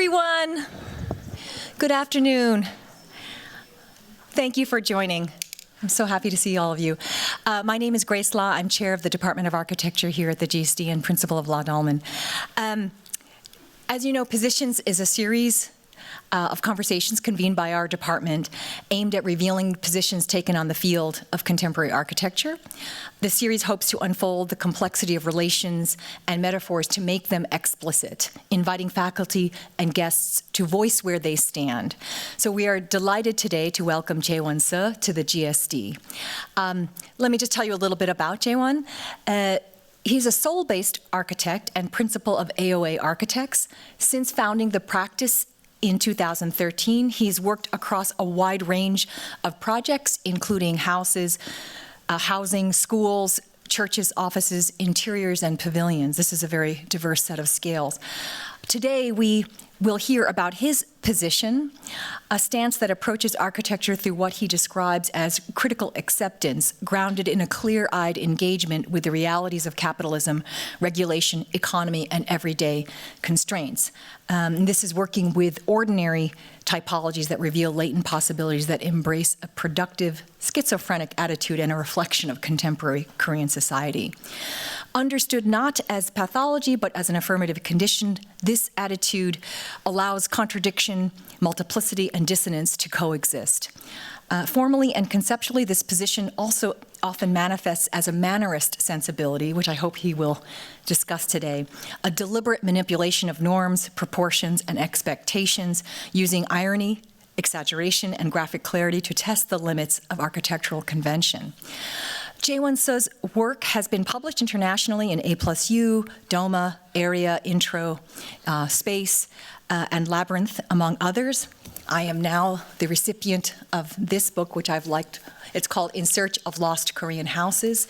everyone. Good afternoon. Thank you for joining. I'm so happy to see all of you. My name is Grace Law. I'm chair of the Department of Architecture here at the GSD and principal of Law Dahlman. As you know, Positions is a series of conversations convened by our department aimed at revealing positions taken on the field of contemporary architecture. The series hopes to unfold the complexity of relations and metaphors to make them explicit, inviting faculty and guests to voice where they stand. So we are delighted today to welcome Jaewon Suh to the GSD. Let me just tell you a little bit about Jaewon. He's a Seoul-based architect and principal of AOA Architects. Since founding the practice in 2013, he's worked across a wide range of projects, including houses, housing, schools, churches, offices, interiors, and pavilions. This is a very diverse set of scales. Today, we will hear about his position, a stance that approaches architecture through what he describes as critical acceptance, grounded in a clear-eyed engagement with the realities of capitalism, regulation, economy, and everyday constraints. This is working with ordinary typologies that reveal latent possibilities that embrace a productive, schizophrenic attitude and a reflection of contemporary Korean society. Understood not as pathology, but as an affirmative condition, this attitude allows contradiction, multiplicity, and dissonance to coexist. Formally and conceptually, this position also often manifests as a mannerist sensibility, which I hope he will discuss today, a deliberate manipulation of norms, proportions, and expectations, using irony, exaggeration, and graphic clarity to test the limits of architectural convention. Jaewon Suh's work has been published internationally in A+U, DOMA, Area, Intro, Space, and Labyrinth, among others. I am now the recipient of this book, which I've liked. It's called In Search of Lost Korean Houses.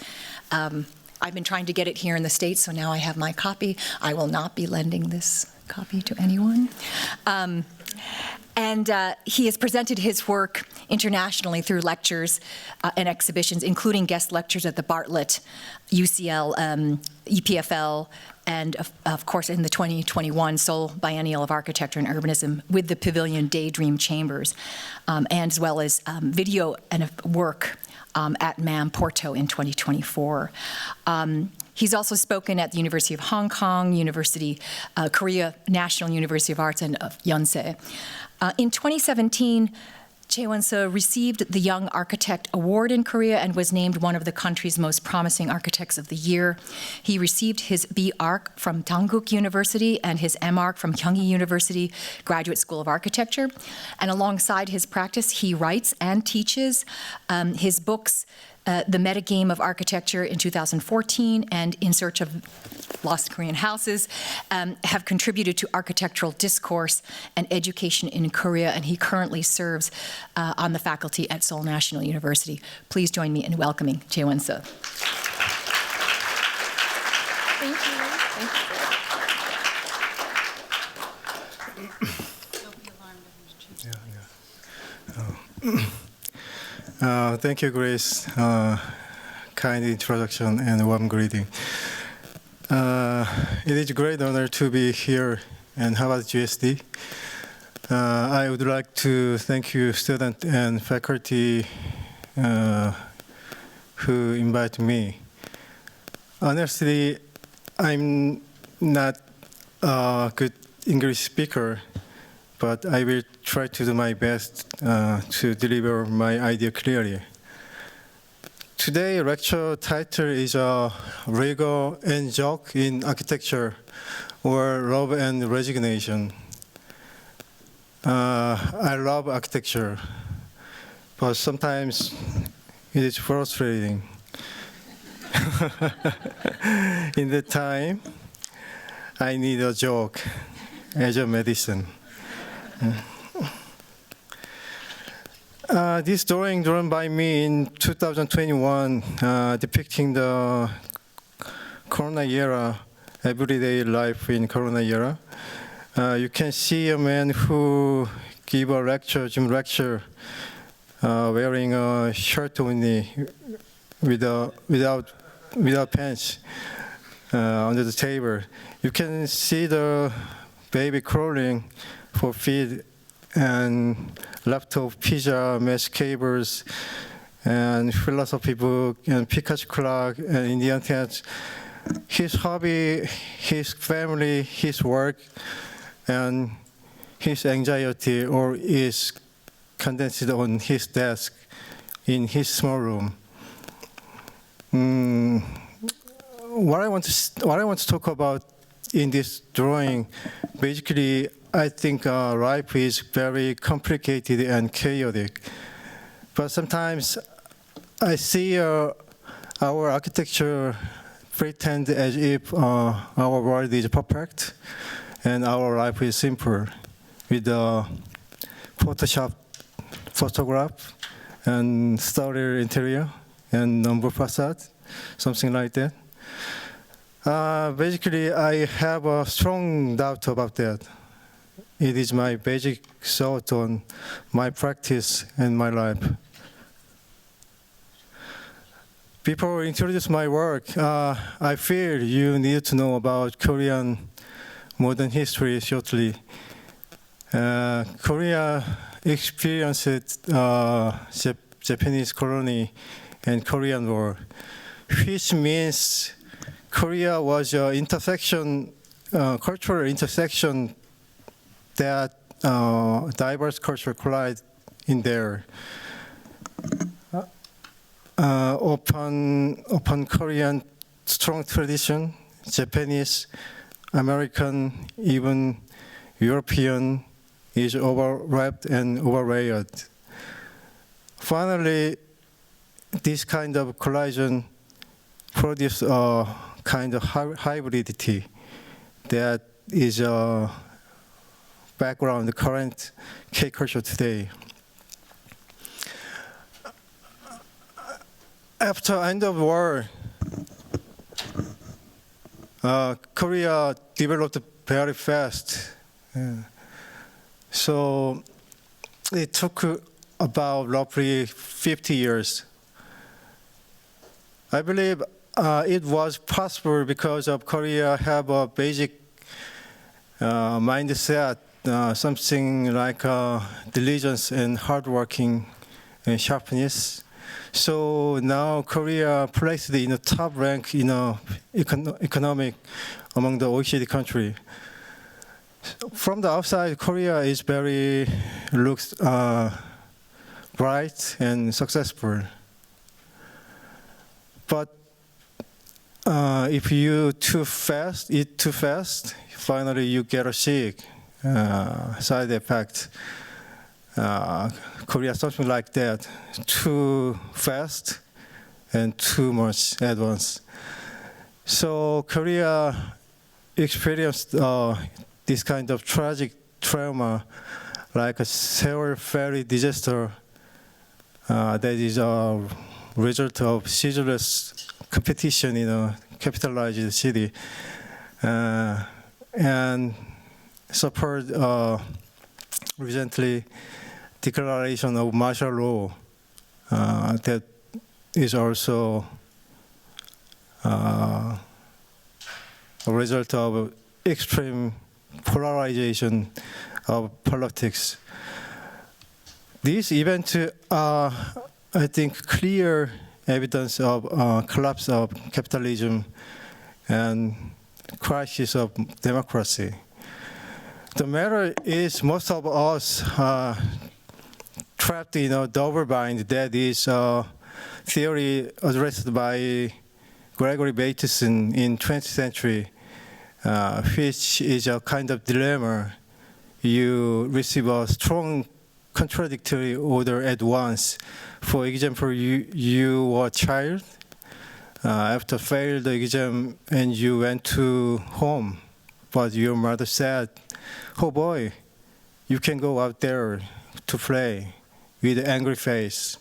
I've been trying to get it here in the States, so now I have my copy. I will not be lending this copy to anyone. And he has presented his work internationally through lectures and exhibitions, including guest lectures at the Bartlett, UCL, EPFL, and of course in the 2021 Seoul Biennial of Architecture and Urbanism with the Pavilion Daydream Chambers, and as well as video and work at MAM Porto in 2024. He's also spoken at the University of Hong Kong, Korea National University of Arts, and of Yonsei. In 2017, Jaewon Suh received the Young Architect Award in Korea and was named one of the country's most promising architects of the year. He received his B.Arch from Dankook University and his M.Arch from Kyunghee University Graduate School of Architecture. And alongside his practice, he writes and teaches. His books, The Metagame of Architecture in 2014 and In Search of Lost Korean Houses, have contributed to architectural discourse and education in Korea, and he currently serves on the faculty at Seoul National University. Please join me in welcoming Jaewon Suh. Thank you. Thank you, Grace. Kind introduction and warm greeting. It is a great honor to be here in Harvard GSD. I would like to thank you, students and faculty who invited me. Honestly, I'm not a good English speaker, but I will try to do my best to deliver my idea clearly. Today's lecture title is Rigor and Joke in Architecture, or Love and Resignation. I love architecture, but sometimes it is frustrating. In the time, I need a joke as a medicine. This drawing drawn by me in 2021 depicting the Corona era, everyday life in Corona era. You can see a man who give a lecture, gym lecture, wearing a shirt only, without pants under the table. You can see the baby crawling for feed and laptop, pizza, mesh cables, and philosophy book, and Pikachu clock, and Indian cat. His hobby, his family, his work, and his anxiety all is condensed on his desk in his small room. What I want to talk about in this drawing, basically, I think life is very complicated and chaotic. But sometimes I see our architecture pretend as if our world is perfect and our life is simple, with a Photoshop photograph and stereo interior and number facade, something like that. Basically, I have a strong doubt about that. It is my basic thought on my practice and my life. Before I introduce my work, I feel you need to know about Korean modern history shortly. Korea experienced Japanese colony and Korean War, which means Korea was an intersection, cultural intersection that diverse culture collide in there. Upon Korean strong tradition, Japanese, American, even European is overlapped and overlayered. Finally, this kind of collision produces a kind of hybridity that is a background, the current K-culture today. After end of war, Korea developed very fast. So it took about roughly 50 years. I believe it was possible because of Korea have a basic mindset, something like diligence and hardworking and sharpness. So now Korea placed in the top rank in economic among the OECD country. From the outside, Korea is looks bright and successful. But if you eat too fast, finally you get a sick side effect. Korea, something like that, too fast and too much at once. So Korea experienced this kind of tragic trauma, like a Seoul ferry disaster that is a result of ceaseless competition in a capitalized city, and suffered recently declaration of martial law that is also a result of extreme polarization of politics. These events are, I think, clear evidence of collapse of capitalism and crisis of democracy. The matter is most of us trapped in a double bind that is a theory addressed by Gregory Bateson in 20th century, which is a kind of dilemma. You receive a strong contradictory order at once. For example, you were a child, after failed the exam and you went to home, but your mother said, "Oh boy, you can go out there to play," with an angry face.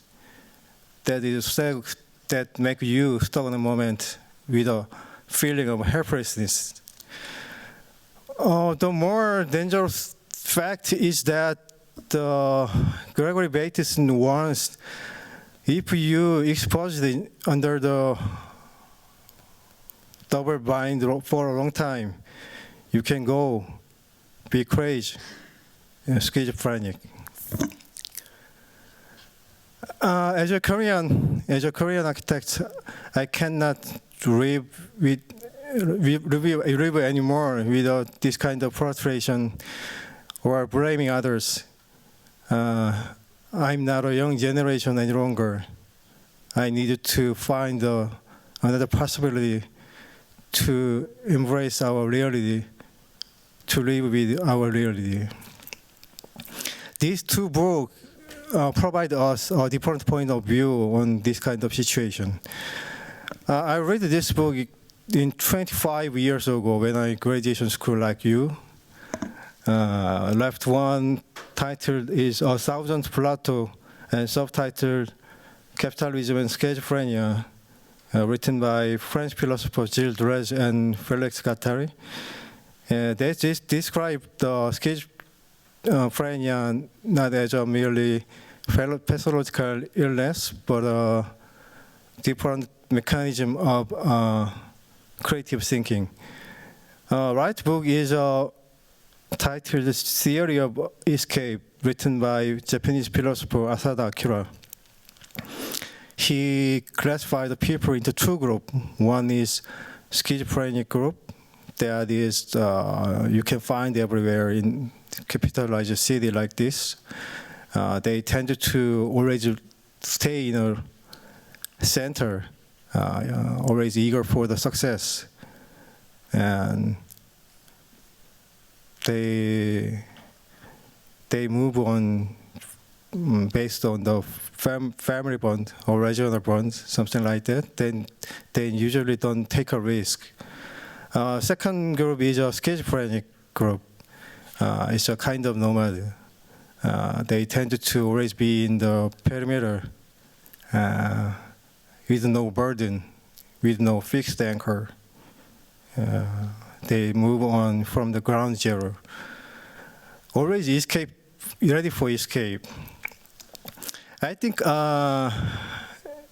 That make you stuck in a moment with a feeling of helplessness. The more dangerous fact is that Gregory Bateson warns, if you exposed under the double bind for a long time, you can go be crazy. schizophrenic. As a Korean architect, I cannot live anymore without this kind of frustration or blaming others. I'm not a young generation any longer. I needed to find another possibility to embrace our reality, to live with our reality. These two books provide us a different point of view on this kind of situation. I read this book in 25 years ago when I graduation school like you. Left one titled is A Thousand Plateau and subtitled Capitalism and Schizophrenia, written by French philosophers Gilles Deleuze and Félix Guattari. They describe the schizophrenia not as a merely pathological illness, but a different mechanism of creative thinking. Right book is titled Theory of Escape, written by Japanese philosopher Asada Akira. He classified the people into two groups. One is schizophrenic group, that is you can find everywhere in capitalized city like this. They tend to always stay in a center, always eager for the success, and they move on based on the family bond or regional bond, something like that. Then they usually don't take a risk. Second group is a schizophrenic group. It's a kind of nomad. They tend to always be in the perimeter with no burden, with no fixed anchor. They move on from the ground zero. Always escape, ready for escape. I think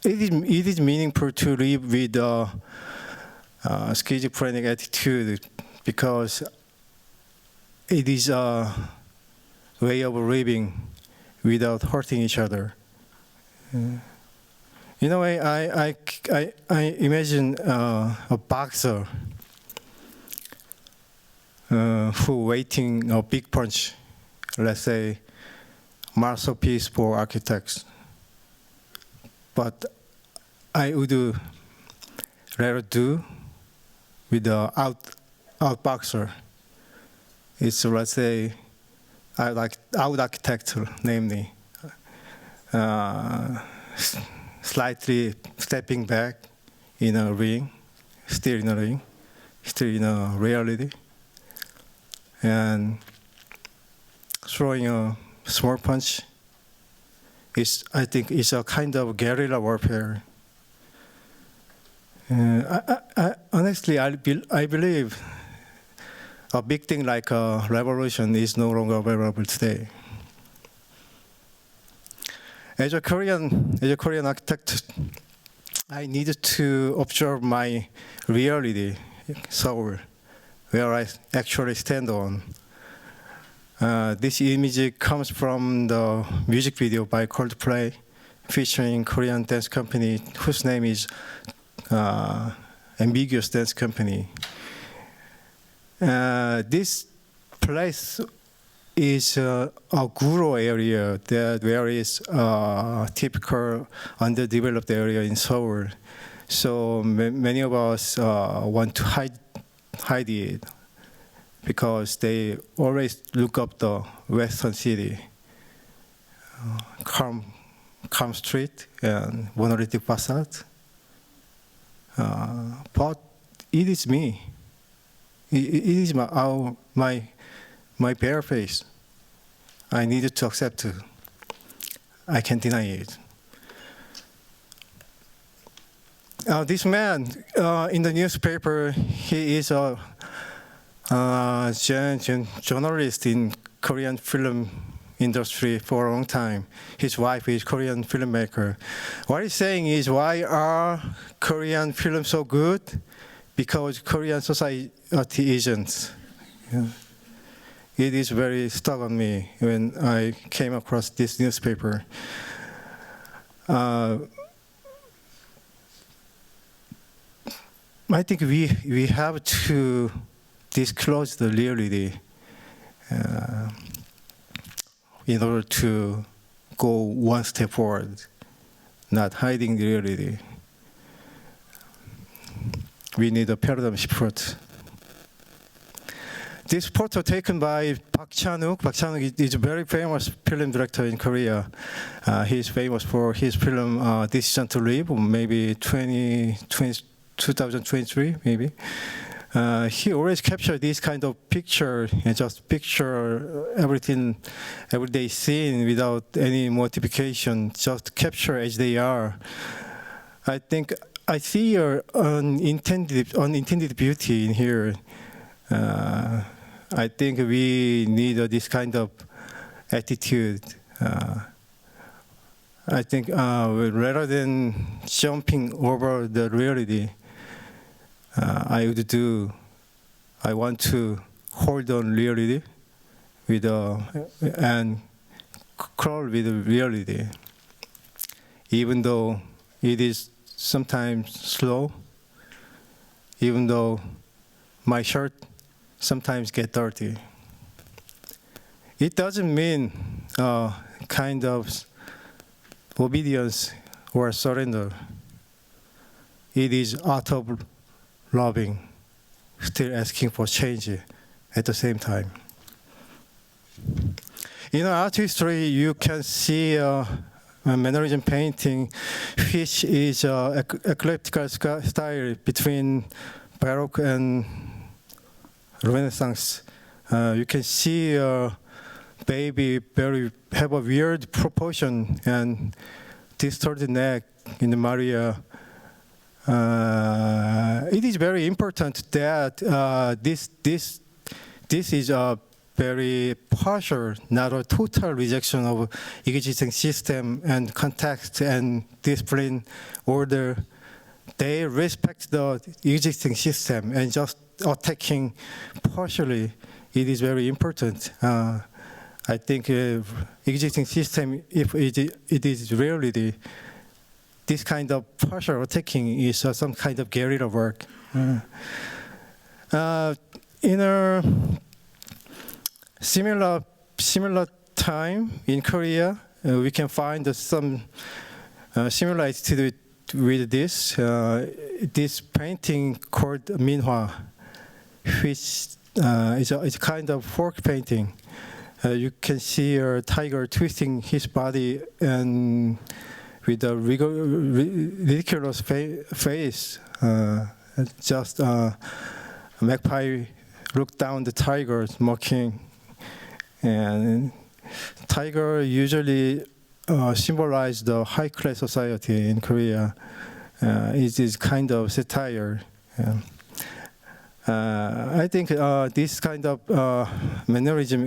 it is meaningful to live with a schizophrenic attitude because it is a way of living without hurting each other. In a way, I imagine a boxer who waiting a big punch, let's say masterpiece for architects. But I would rather do with the out boxer. It's, let's say, out architecture, namely, slightly stepping back in a ring, still in a ring, still in a reality, and throwing a small punch. I think it's a kind of guerrilla warfare. Honestly, I believe a big thing like a revolution is no longer available today. As a Korean architect, I needed to observe my reality, Seoul, where I actually stand on. This image comes from the music video by Coldplay, featuring Korean dance company whose name is Ambiguous Dance Company. This place is a Guro area where is a typical underdeveloped area in Seoul. So many of us want to hide it because they always look up the Western city, calm street and monolithic facade. But it is me. It is my bare face. I needed to accept it. I can't deny it. This man in the newspaper, he is a journalist in Korean film industry for a long time. His wife is Korean filmmaker. What he's saying is, why are Korean films so good? Because Korean society isn't. it is very stuck on me when I came across this newspaper. I think we have to disclose the reality in order to go one step forward, not hiding the reality. We need a paradigm shift first. This photo taken by Park Chan-wook. Park Chan-wook is a very famous film director in Korea. He is famous for his film Decision to Live, maybe 2023, maybe. He always captured this kind of picture, and just picture everything, everyday scene without any modification, just capture as they are. I think I see your unintended beauty in here. I think we need this kind of attitude. I think rather than jumping over the reality, I want to hold on reality and crawl with reality, even though it is sometimes slow, even though my shirt sometimes get dirty. It doesn't mean kind of obedience or surrender. It is out of loving, still asking for change at the same time. In art history, you can see a mannerism painting, which is eclectic style between Baroque and Renaissance. You can see a baby have a weird proportion and distorted neck in the Maria. It is very important that this is a very partial, not a total rejection of existing system and context and discipline order. They respect the existing system and just attacking partially. It is very important. I think existing system, if it is reality, this kind of partial attacking is some kind of guerrilla work. In a similar time in Korea, we can find some similarity with this. This painting called Minhwa, which is a kind of folk painting. You can see a tiger twisting his body and with a ridiculous face. Just a magpie looked down the tiger, mocking. And tiger usually symbolize the high-class society in Korea. It is kind of satire. I think this kind of mannerism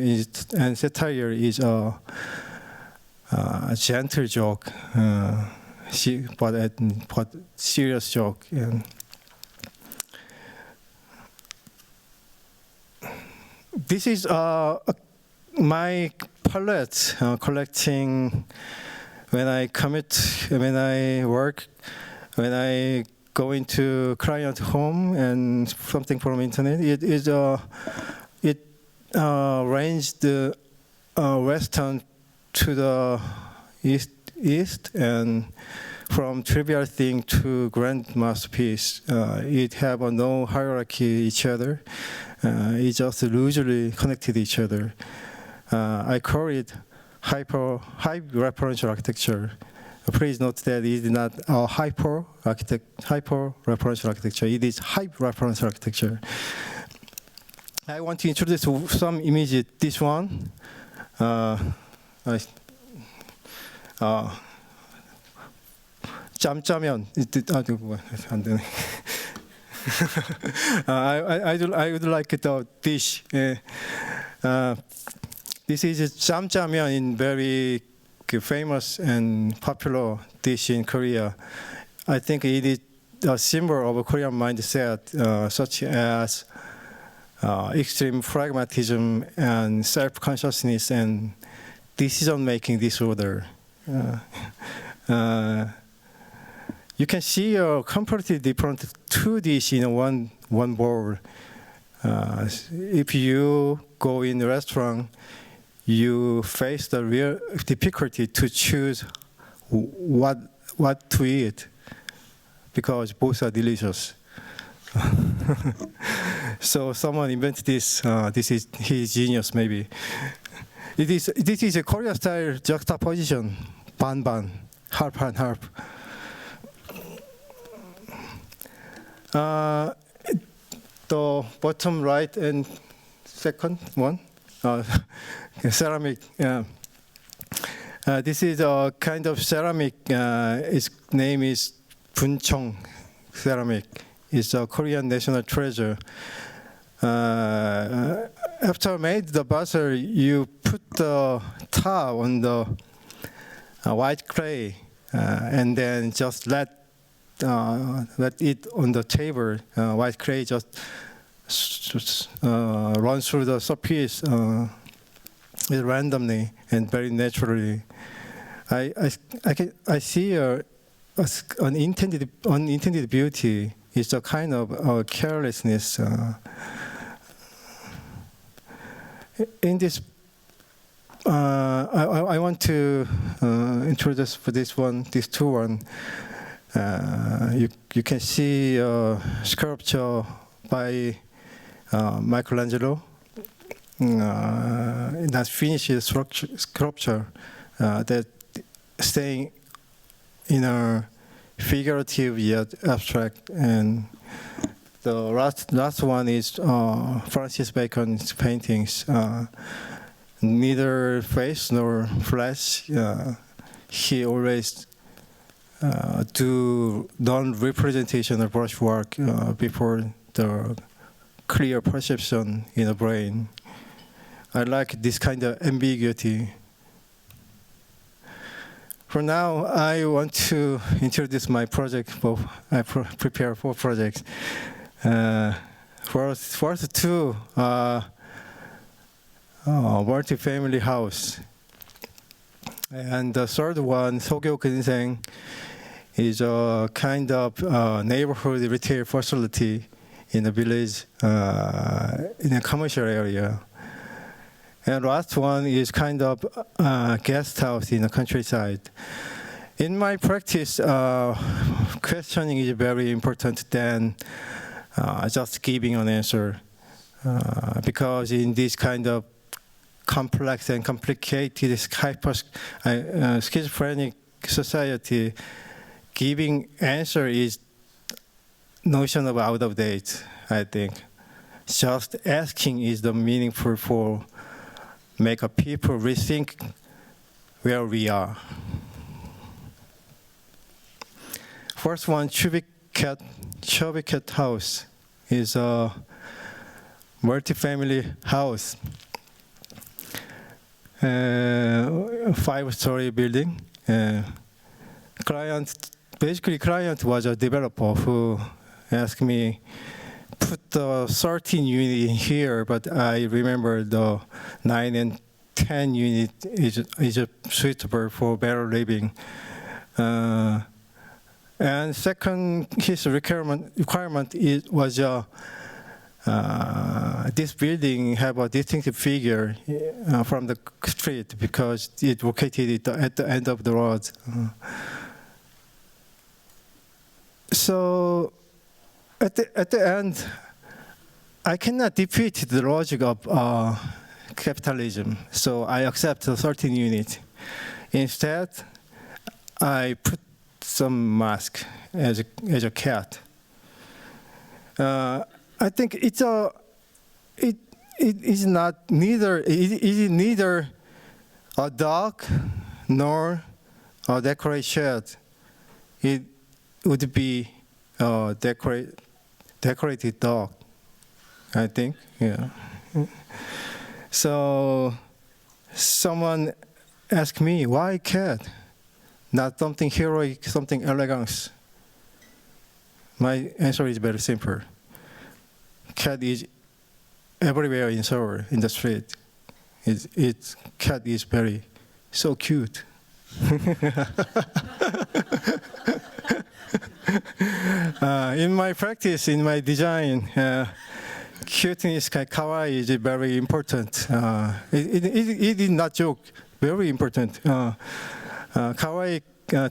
and satire is a gentle joke, but serious joke. This is my palette collecting when I commit, when I work, when I go into client home and something from internet. It ranged the western to the east and from trivial thing to grand masterpiece. It have no hierarchy each other. It just loosely connected each other. I call it hyper-referential architecture. Please note that it is not a hyper-referential architecture. It is hyper-referential architecture. I want to introduce some images. This one. 짬짜면. 안 되네. I would like the dish. This is 짬짜면 in very famous and popular dish in Korea. I think it is a symbol of a Korean mindset, such as extreme pragmatism and self-consciousness and decision-making disorder. You can see a completely different two dish in one bowl. If you go in a restaurant, you face the real difficulty to choose what to eat because both are delicious. So someone invented this. This is his genius, maybe. This is a Korea-style juxtaposition, ban, half and half. The bottom right and second one, ceramic. This is a kind of ceramic. Its name is Buncheong ceramic. It's a Korean national treasure. After made the vessel, you put the top on the white clay, and then just let it on the table. White clay just runs through the surface randomly and very naturally. I see an unintended beauty. It's a kind of carelessness. In this, I want to introduce for this two. You can see a sculpture by Michelangelo. That finished sculpture that staying in a figurative yet abstract. And the last one is Francis Bacon's paintings. Neither face nor flesh. He always do non-representation of brushwork before the clear perception in the brain. I like this kind of ambiguity. For now, I want to introduce my project. I prepare 4 projects. First two, multi-family house. And the third one, Sogyo Ginseng, is a kind of neighborhood retail facility in a village, in a commercial area. And last one is kind of guest house in the countryside. In my practice, questioning is very important than just giving an answer. Because in this kind of complex and complicated schizophrenic society, giving answer is notion of out of date, I think. Just asking is the meaningful for make a people rethink where we are. First one, Chubby Cat House is a multi-family house. 5-story building. Client was a developer who asked me put the 13 unit in here, but I remember the 9 and 10 unit is suitable for better living. And second, his requirement was this building have a distinctive figure from the street because it located at the end of the road. So at the end, I cannot defeat the logic of capitalism. So I accept the 13 unit. Instead, I put some mask as a cat. I think it is neither a dog nor a decorate shed. It would be a decorated dog, I think. Yeah. So someone asked me, why cat? Not something heroic, something elegant. My answer is very simple. Cat is everywhere in Seoul, in the street. Its cat is very so cute. In my practice, in my design, cuteness, kawaii is very important. It is not joke, very important. Kawaii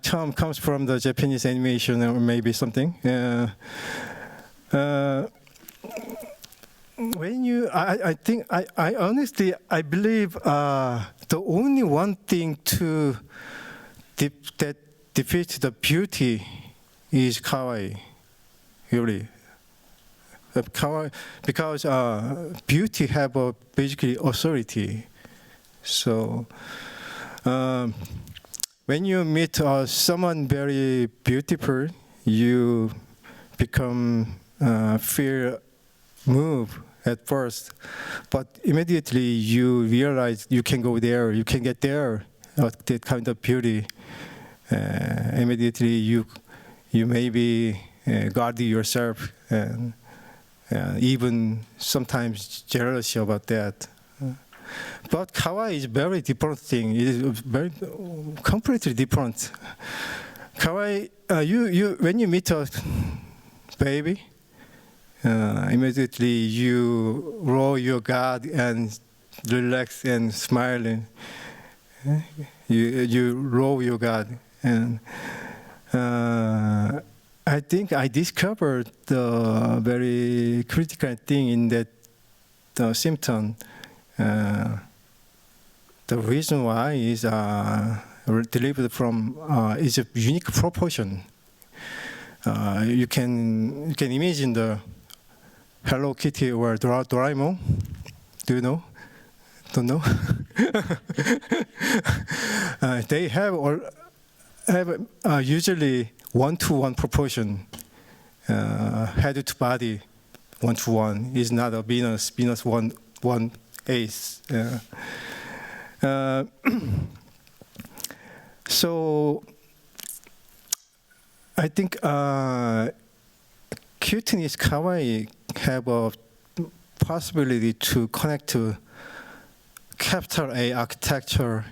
term comes from the Japanese animation or maybe something. When you, I think, I honestly, I believe the only one thing that defeats the beauty is kawaii, really. Kawaii, because beauty have a basically authority. So when you meet someone very beautiful, you become feel moved at first, but immediately you realize you can go there, you can get there, that kind of beauty. Immediately you maybe guard yourself and even sometimes jealous about that. But kawaii is very different thing. It is very completely different. Kawaii, when you meet a baby, immediately you roll your guard and relax and smiling. You roll your guard, and I think I discovered the very critical thing in that symptom. The reason why is derived from is a unique proportion. You can imagine the Hello Kitty or Doraemon. Do you know? Don't know? They have usually 1-to-1 proportion, head to body, 1-to-1. Is not a Venus 1 ace. So I think cuteness, kawaii have a possibility to connect to capital A architecture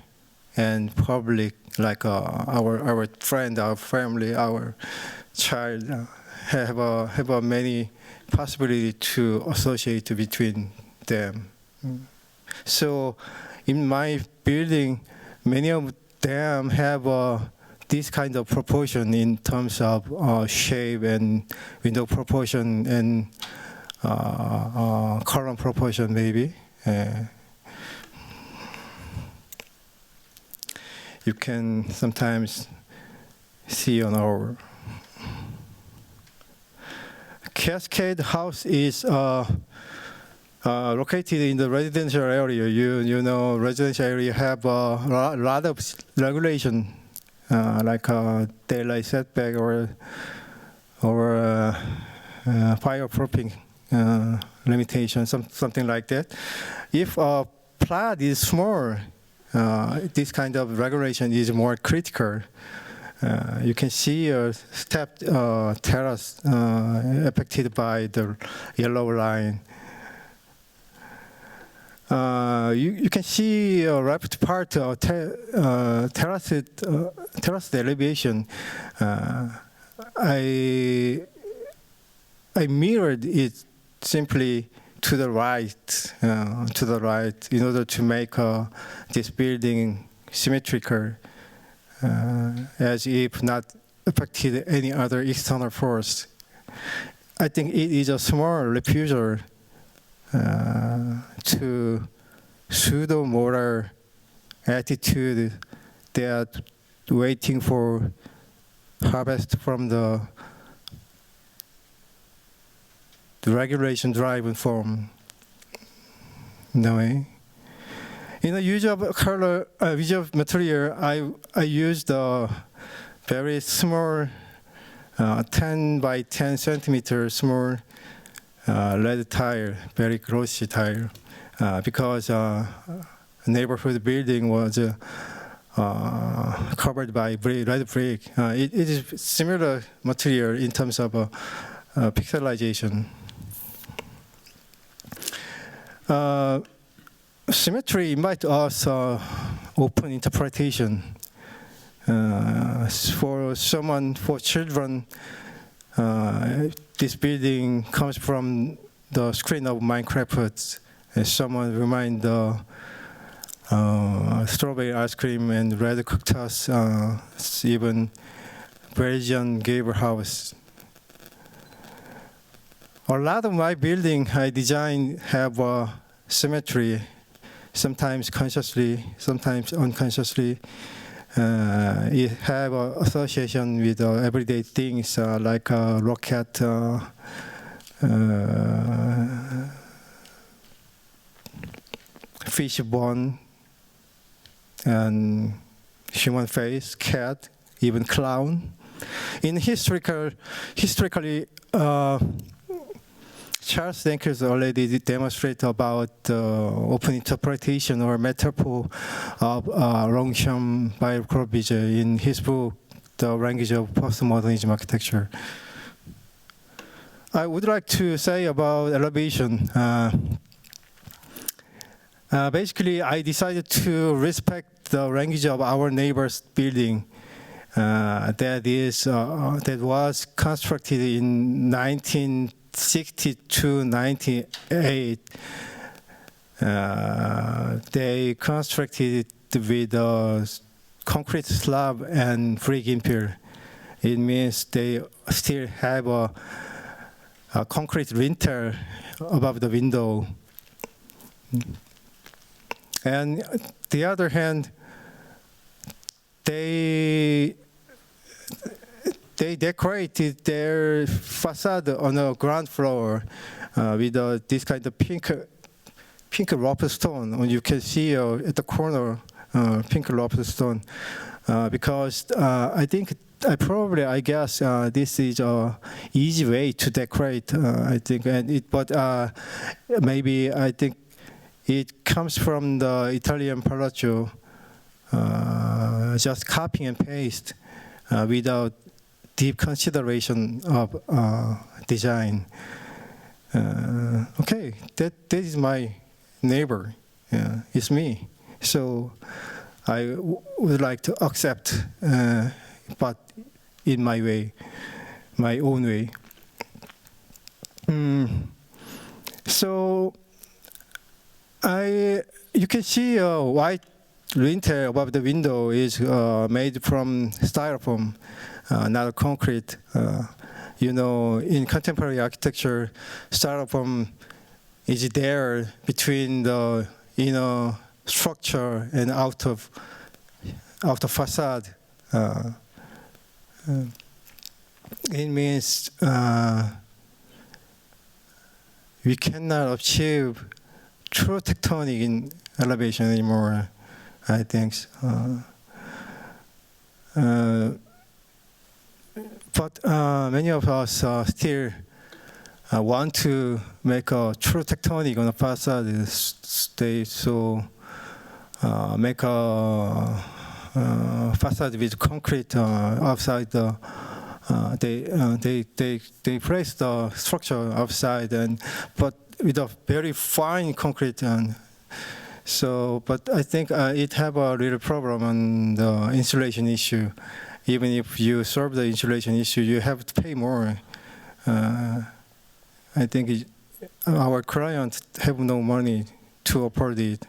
and public, like our friend, our family, our child have a many possibility to associate between them. So in my building, many of them have this kind of proportion in terms of shape and window proportion and column proportion maybe. You can sometimes see on our Cascade House is located in the residential area. You know, residential area have a lot of regulation, like daylight setback or fireproofing limitation, something like that. If a plot is small, this kind of regulation is more critical. You can see a stepped terrace affected by the yellow line. You can see a left part of terrace elevation. I mirrored it simply to the right, in order to make this building symmetrical, as if not affected any other external force. I think it is a small refusal to pseudo-moral attitude that waiting for harvest from the regulation driven form. No way. In the use of color, use of material, I used a very small, 10 by 10 centimeter small lead tile, very glossy tile, because neighborhood building was covered by red brick. It is similar material in terms of pixelization. Symmetry invites us open interpretation. For children, this building comes from the screen of Minecraft. Someone remind the strawberry ice cream and red cactus, even Belgian gable house. A lot of my building I design have symmetry, sometimes consciously, sometimes unconsciously. It have association with everyday things like rocket, fish bone, and human face, cat, even clown. In historically, Charles Denker's already demonstrated about open interpretation or metaphor of long-term biocroppage in his book, The Language of Postmodernism Architecture. I would like to say about elevation. Basically, I decided to respect the language of our neighbor's building that was constructed in 1962-98. They constructed it with a concrete slab and brick infill. It means they still have a concrete lintel above the window. And the other hand, they decorated their facade on the ground floor with this kind of pink rough stone. And you can see at the corner pink rough stone because I guess this is an easy way to decorate. I think, but maybe I think it comes from the Italian palazzo, just copy and paste without deep consideration of design. Okay, that is my neighbor. It's me. So I would like to accept, but in my way, my own way. So you can see a white lintel above the window is made from styrofoam, not concrete. In contemporary architecture, styrofoam is there between the inner structure and outer facade. It means we cannot achieve true tectonic in elevation anymore, I think. But many of us still want to make a true tectonic on the facade. They make a facade with concrete outside the. They place the structure outside, but with a very fine concrete. But I think it have a real problem on the insulation issue. Even if you solve the insulation issue, you have to pay more. I think our clients have no money to afford it.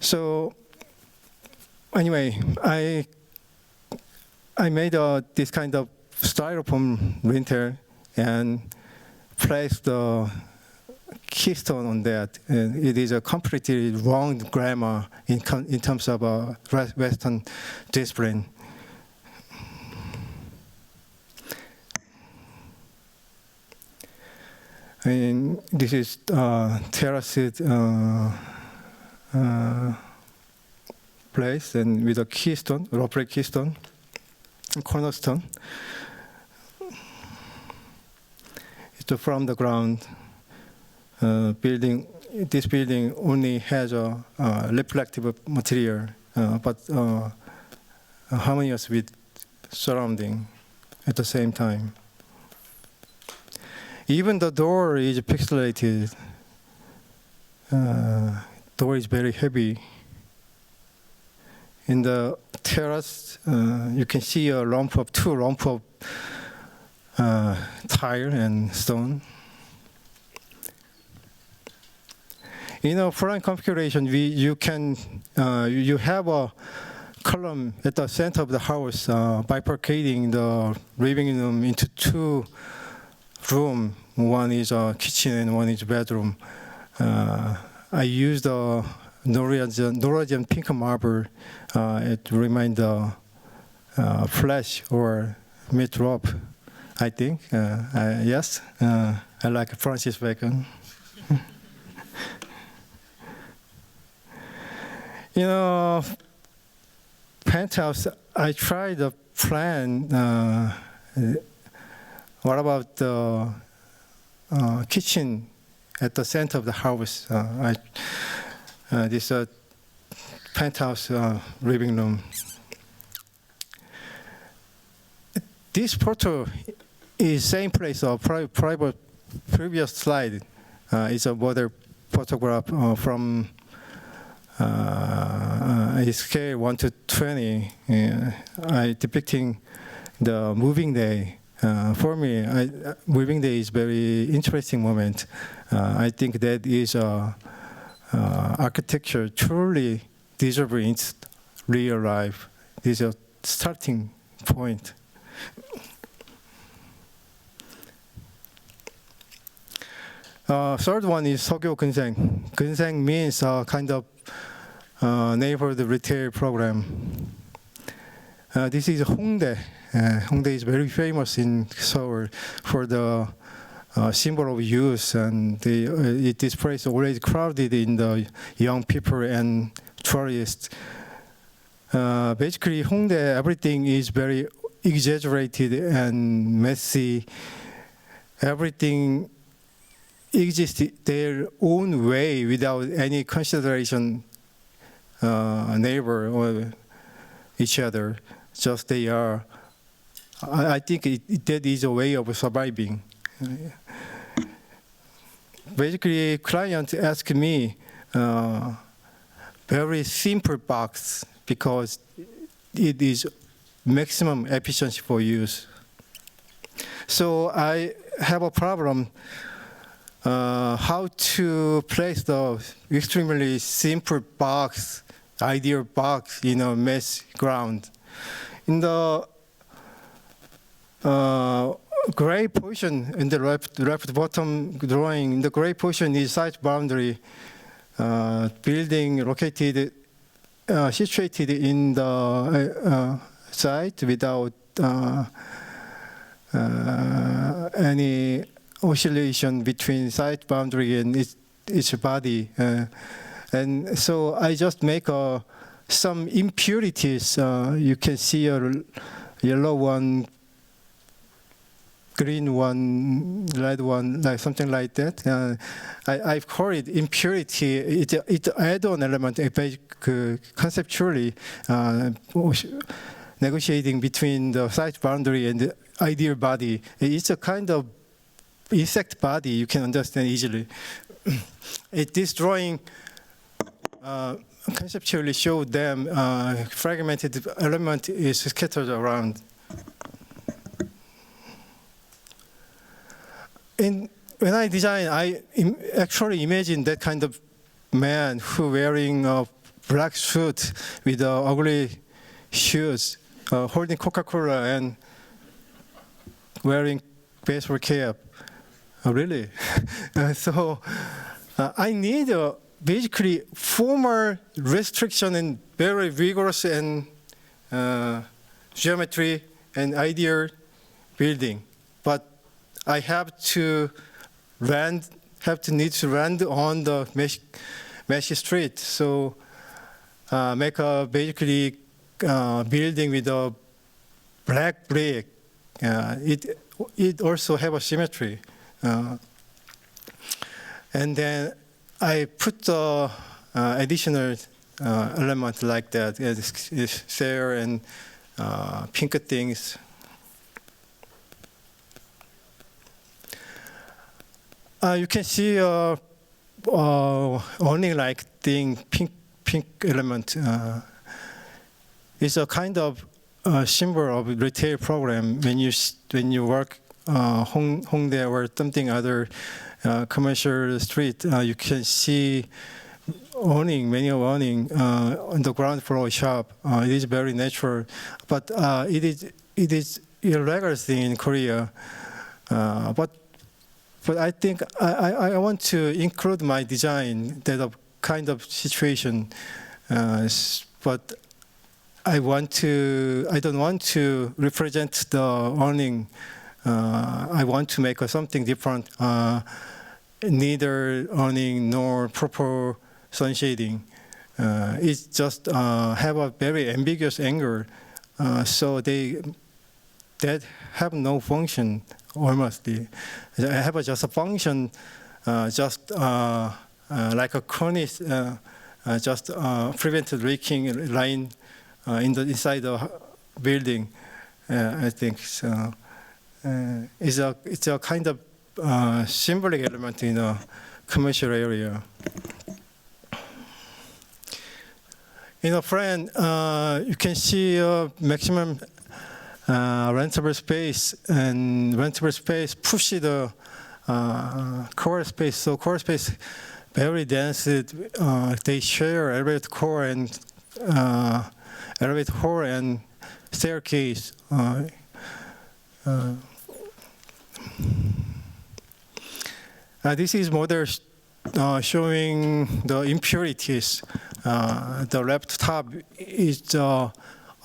So anyway, I made this kind of styrofoam lintel and placed the keystone on that. And it is a completely wrong grammar in terms of Western discipline. And this is terraced place, and with a keystone, rope keystone, cornerstone. It's from the ground. This building only has a reflective material, but harmonious with surrounding at the same time. Even the door is pixelated. door is very heavy. In the terrace, you can see two lump of tile and stone. In a foreign configuration, you have a column at the center of the house, bifurcating the living room into two rooms. One is a kitchen and one is a bedroom. I used a Norwegian pink marble. It reminds the flesh or meat rope, I think. Yes, I like Francis Bacon. Penthouse, I tried the plan. What about the kitchen at the center of the house? This penthouse living room. This photo is same place of previous slide. It's a model photograph from a scale 1 to 20. I depicting the moving day. For me, moving day is very interesting moment. I think that is architecture truly deserves real life. This is a starting point. Third one is Sogyo Gunseng. Gunseng means a kind of neighborhood retail program. This is Hongdae. Hongdae is very famous in Seoul for the symbol of youth, and this place always crowded in the young people and tourists. Basically, Hongdae, everything is very exaggerated and messy. Everything exists their own way without any consideration neighbor or each other. Just they are. I think that is a way of surviving. Basically, client asked me very simple box because it is maximum efficiency for use. So I have a problem how to place the extremely simple box, ideal box in a mess ground. In the gray portion in the left bottom drawing, in the gray portion is site boundary, building located, situated in the site without any oscillation between site boundary and its body. And so I just make some impurities. You can see a yellow one, green one, red one, like something like that. I've called it impurity. It add-on element, conceptually negotiating between the site boundary and the ideal body. It's a kind of insect body you can understand easily. This drawing conceptually showed them fragmented element is scattered around. When I design, I actually imagine that kind of man who wearing a black suit with ugly shoes, holding Coca-Cola and wearing baseball cap. Oh, really? So I need basically formal restriction and very vigorous and geometry and ideal building, but I have to need to land on the mesh street. So make a basically building with a black brick. It also have a symmetry. And then I put the additional element like that, there and pink things. You can see only like thing, pink element. It's a kind of symbol of retail program when you work Hongdae or something other commercial street. You can see many awning on the ground floor shop. It is very natural, but it is irregular thing in Korea. But I think I want to include my design that kind of situation, but I don't want to represent the awning. I want to make something different. Neither awning nor proper sun shading. It's just have a very ambiguous angle, so that have no function almost. I have just a function, just like a cornice, just prevent leaking line inside the building. I think so. It's a kind of symbolic element in a commercial area. In a plan, you can see maximum rentable space, and rentable space push the core space. So core space very dense. They share elevator core and elevator hall and staircase. This is model showing the impurities. The left top is a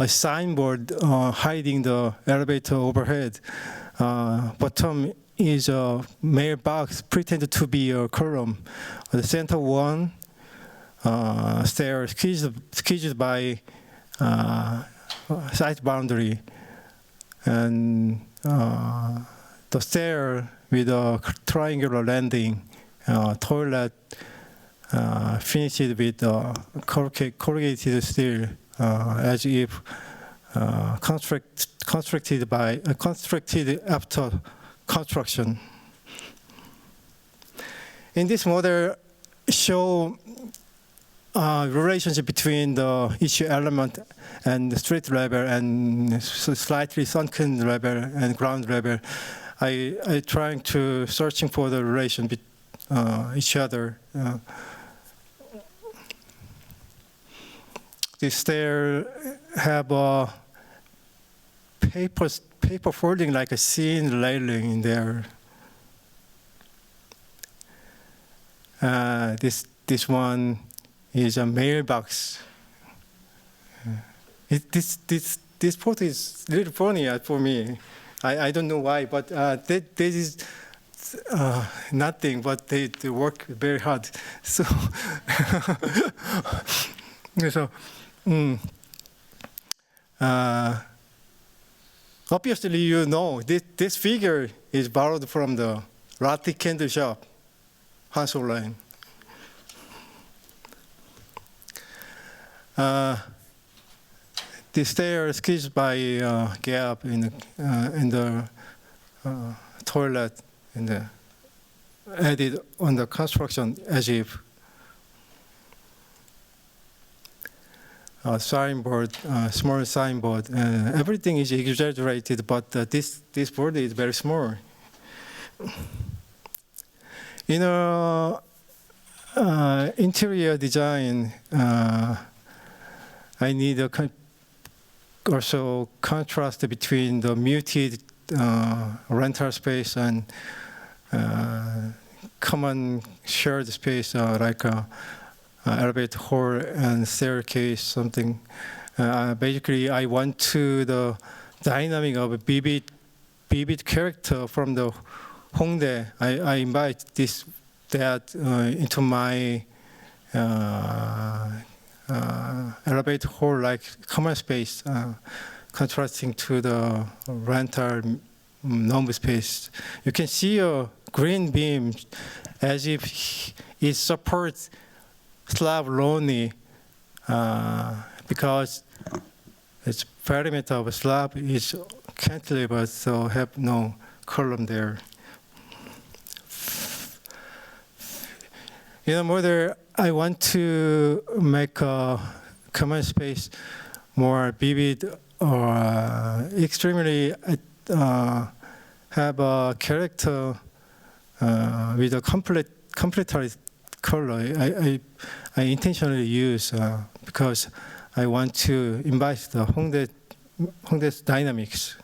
signboard hiding the elevator overhead. Bottom is a mailbox pretended to be a column. The center one stair squeezed by side boundary, and the stair with a triangular landing, toilet finished with corrugated steel, as if constructed after construction. In this model, show relationship between each element and the street level and slightly sunken level and ground level. I trying to searching for the relation between each other. The stair have a paper folding like a scene railing in there. This one is a mailbox. This photo is a little funny for me. I don't know why, but this is nothing, but they work very hard. So, obviously, you know, this figure is borrowed from the latte candle shop, Hansul line. The stair is squeezed by a gap in the toilet, and added on the construction as if signboard, small signboard. Everything is exaggerated, but this board is very small. In interior design, I need also contrast between the muted rental space and common shared space like elevator hall and staircase, something. Basically, I want the dynamic of a vivid character from the Hongdae. I invite that into my elevator hall like common space, contrasting to the rental normal space. You can see a green beam as if it supports slab lonely because its perimeter of a slab is cantilevered, so have no column there. In a model, I want to make a common space more vivid or extremely have a character with a complementary color. I intentionally use because I want to invite the Hongdae's dynamics.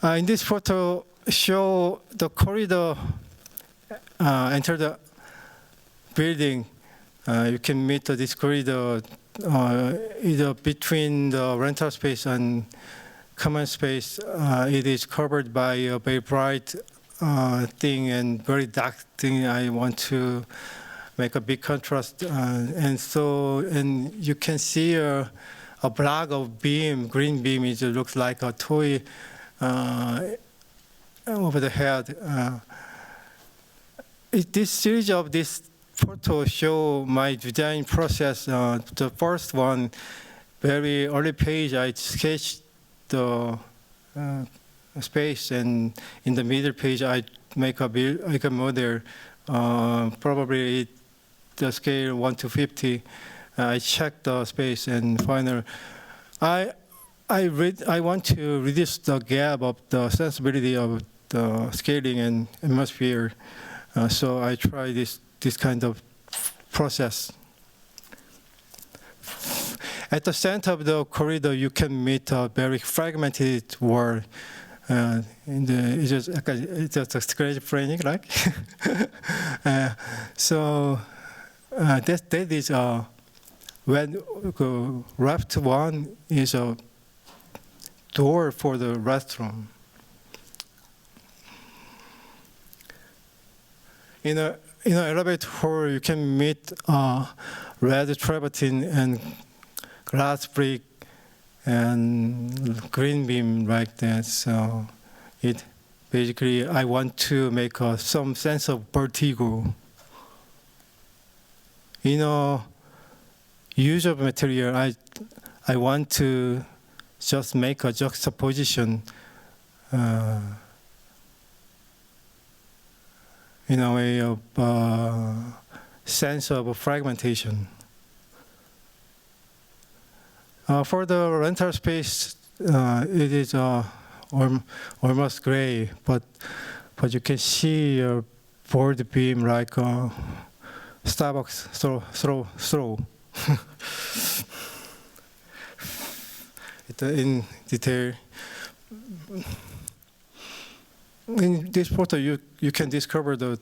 In this photo, show the corridor enter the building. You can meet this corridor either between the rental space and common space. It is covered by a very bright thing and very dark thing. I want to make a big contrast, and you can see a block of beam, green beam. It looks like a toy over the head. This series of this photos show my design process. The first one, very early page, I sketched the space, and in the middle page, I make a model. Probably the scale 1 to 50. I check the space, and final. I want to reduce the gap of the sensibility of the scaling and atmosphere. So I try this kind of process. At the center of the corridor, you can meet a very fragmented world. It's just a schizophrenic, right? So that is when left one is a door for the restroom. In an elevator hall, you can meet red travertine and glass brick and green beam like that. So it basically, I want to make some sense of vertigo. In a use of material, I want to just make a juxtaposition in a way of sense of fragmentation. For the rental space, it is almost gray, but you can see a board beam like a Starbucks straw. In detail. In this photo, you can discover the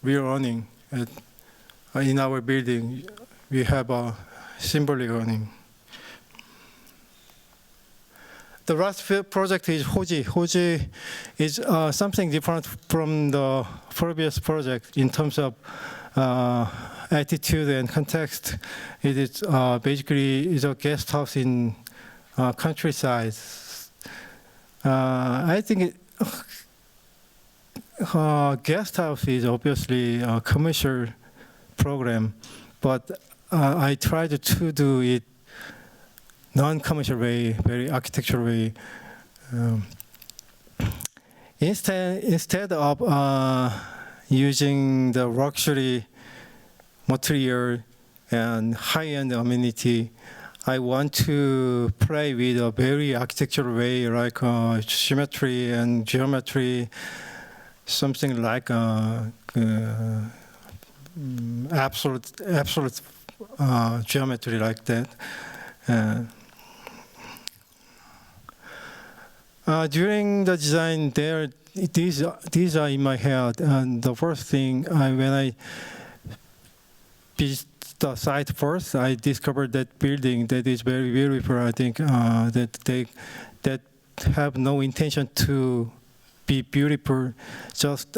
rear awning. In our building, we have a symbolic awning. The last project is Hoji. Hoji is something different from the previous project in terms of attitude and context. It is basically is a guest house in countryside. I think guest house is obviously a commercial program, but I tried to do it non-commercial way, very architectural way. Instead of using the luxury material and high-end amenity, I want to play with a very architectural way, like symmetry and geometry, something like absolute geometry like that. During the design, these are in my head, and the first thing when I visited the site first, I discovered that building that is very beautiful. I think that have no intention to be beautiful, just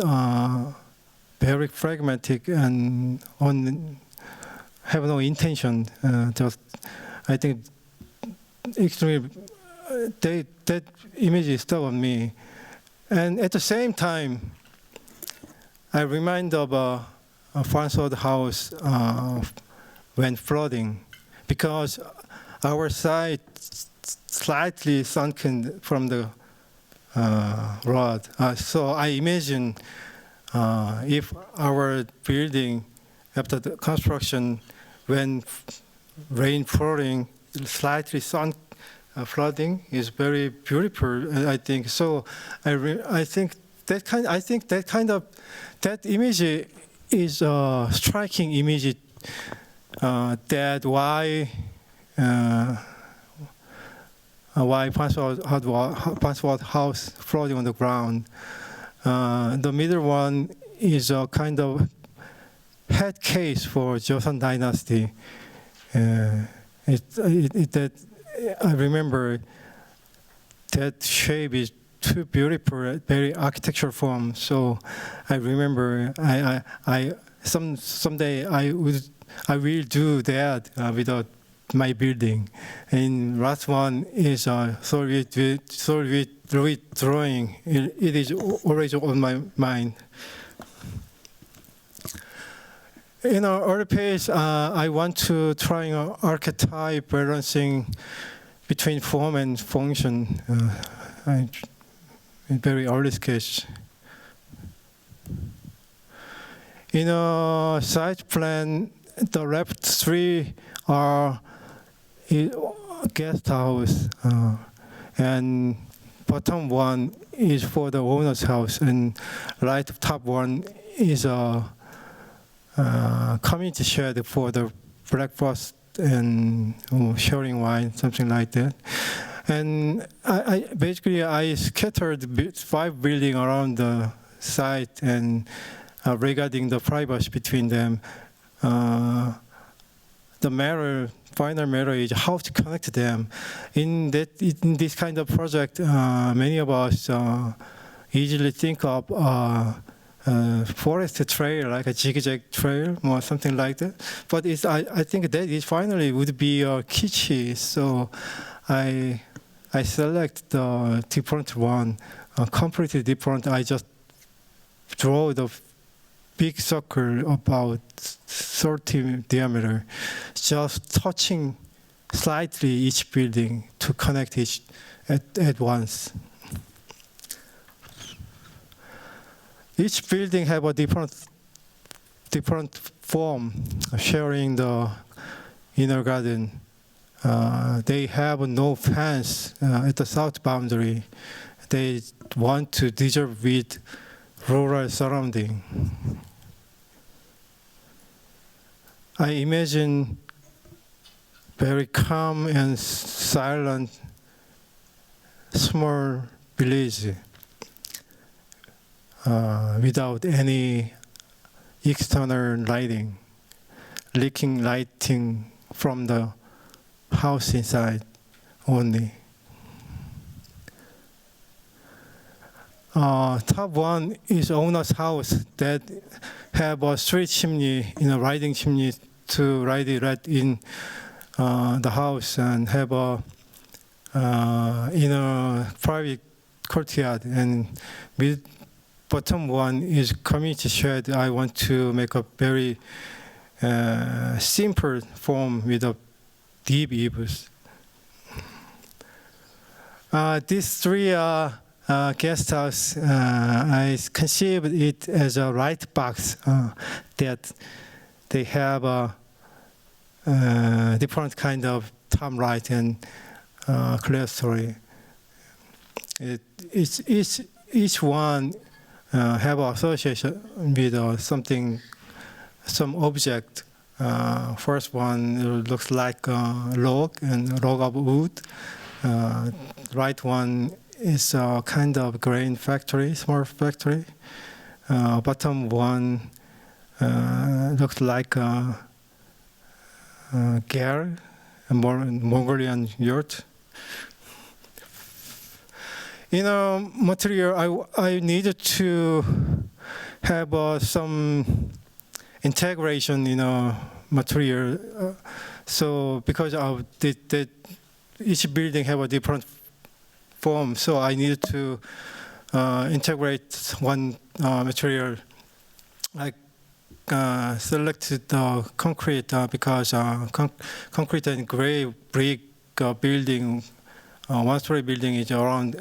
very fragmented and have no intention. Just I think extremely that image stuck on me, and at the same time, I remind of a Fransford house when flooding, because our site slightly sunken from the rod. So I imagine if our building after the construction, when rain pouring, slightly sun flooding is very beautiful. I think so. I think that image is a striking image. That why Panswald House floating on the ground. The middle one is a kind of head case for Joseon Dynasty. That I remember that shape is too beautiful, very architectural form. So I remember someday I will do that without my building. And last one is Soviet drawing. It is always on my mind. In our early phase, I want to try an archetype balancing between form and function. In very early sketch. In a site plan, the left three are guest house, and bottom one is for the owner's house, and right top one is a community shed for the breakfast and sharing wine, something like that. And I basically scattered 5 buildings around the site, and regarding the privacy between them, the final matter is how to connect them. In this kind of project, many of us easily think of forest trail, like a zigzag trail or something like that. But I think that it finally would be kitschy. So I select the different one, completely different. I just draw the big circle about 30 diameter, just touching slightly each building to connect each at once. Each building have a different form, sharing the inner garden. They have no fence at the south boundary. They want to deserve with rural surrounding. I imagine very calm and silent small village without any external lighting, leaking lighting from the house inside only. Top one is owner's house that have a street chimney, riding chimney to ride it right in the house, and have a private courtyard. And with bottom one is community shed. I want to make a very simple form with a deep eaves. These three guest house, I conceived it as a light box that they have a different kind of time light and clerestory. Each one have association with some object. First one looks like a log of wood. Right one is a kind of grain factory, small factory. Bottom one looks like a gyar, a Mongolian yurt. Material, I needed to have some integration material. So because of each building have a different form, so I needed to integrate one material. I selected the concrete because concrete and gray brick building, one-story building is around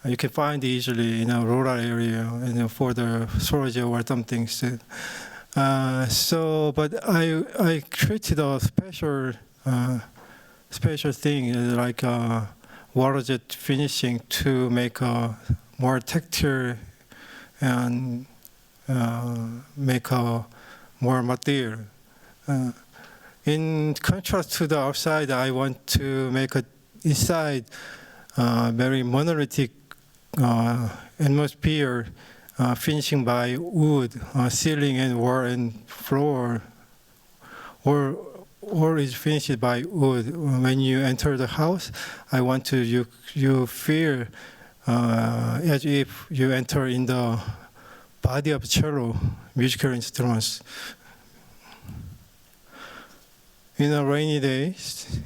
you can find easily in a rural area, for the storage or something. But I created a special thing like water jet finishing to make a more texture and make a more material. In contrast to the outside, I want to make a inside very monolithic atmosphere, finishing by wood, ceiling and wall and floor, or is finished by wood. When you enter the house, I want to you feel as if you enter in the body of cello, musical instruments. In the rainy days,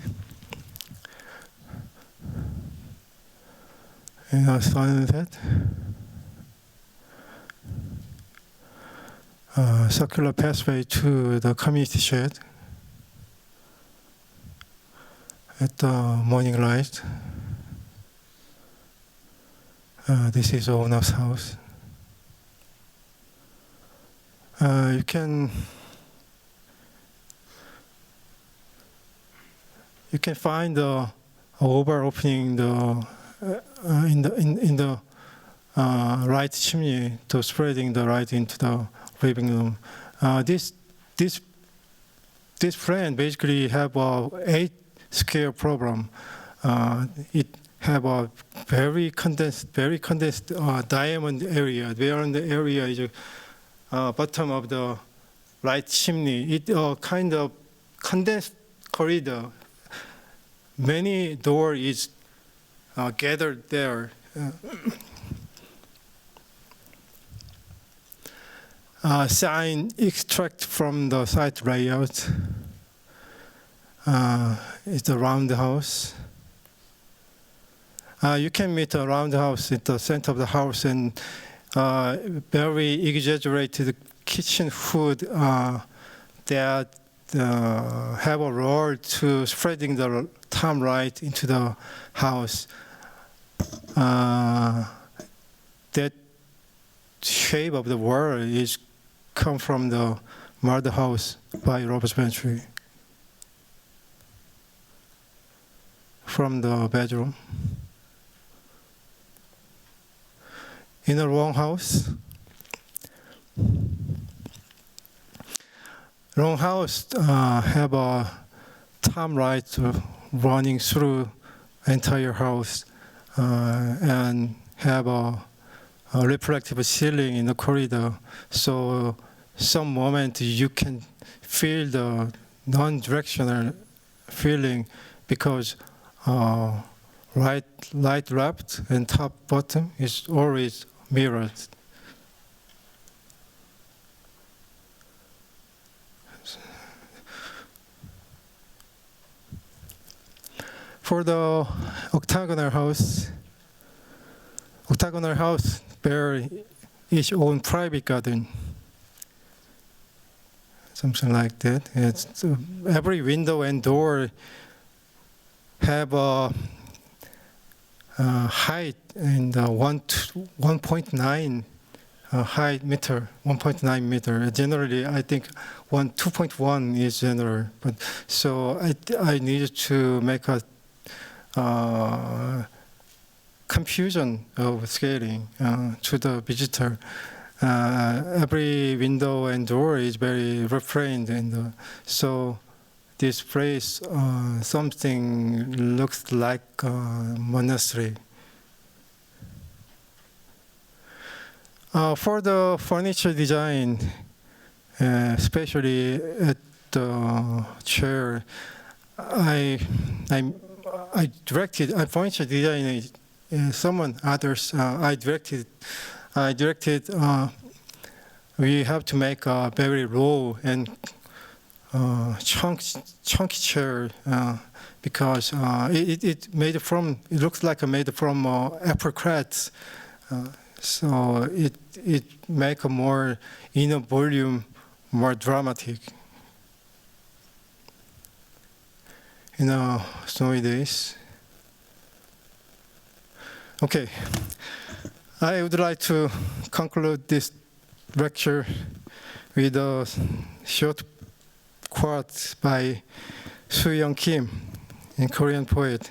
in a sunset, circular pathway to the community shed at the morning light. This is the owner's house. You can find the over opening the in the right chimney to spreading the light into the living room. This plan basically have a 8 scale problem. It have a very condensed diamond area. Where in the area is bottom of the right chimney. It kind of condensed corridor. Many door is gathered there. Sign extract from the site layout. It's a roundhouse. You can meet a roundhouse at the center of the house and very exaggerated kitchen hood that have a role to spreading the top light into the house. That shape of the wall is come from the murder house by Robert Bentry from the bedroom. In a wrong house, have a top light running through entire house and have a reflective ceiling in the corridor. So some moment you can feel the non-directional feeling because right, left and top bottom is always mirrored. For the octagonal house bear its own private garden. Something like that. It's every window and door have a height in the 1.9 height meter, 1.9 meter. Generally, I think 2.1 is general. But so I needed to make a confusion of scaling to the visitor. Every window and door is very refrained, and so this place something looks like a monastery. For the furniture design, especially at the chair, I directed furniture design. Someone others I directed. We have to make a very low and chunky chair because it looks like made from apricots. So it make a more inner volume, more dramatic. In snowy days, Okay. I would like to conclude this lecture with a short quote by Soo-young Kim, a Korean poet.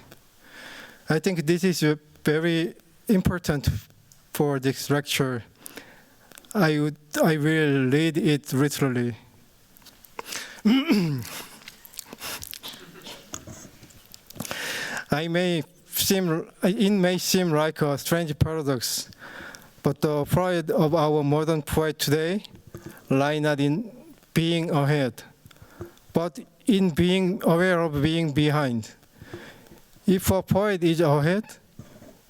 I think this is very important for this lecture. I will read it literally. It may seem like a strange paradox, but the pride of our modern poet today lies not in being ahead, but in being aware of being behind. If a poet is ahead,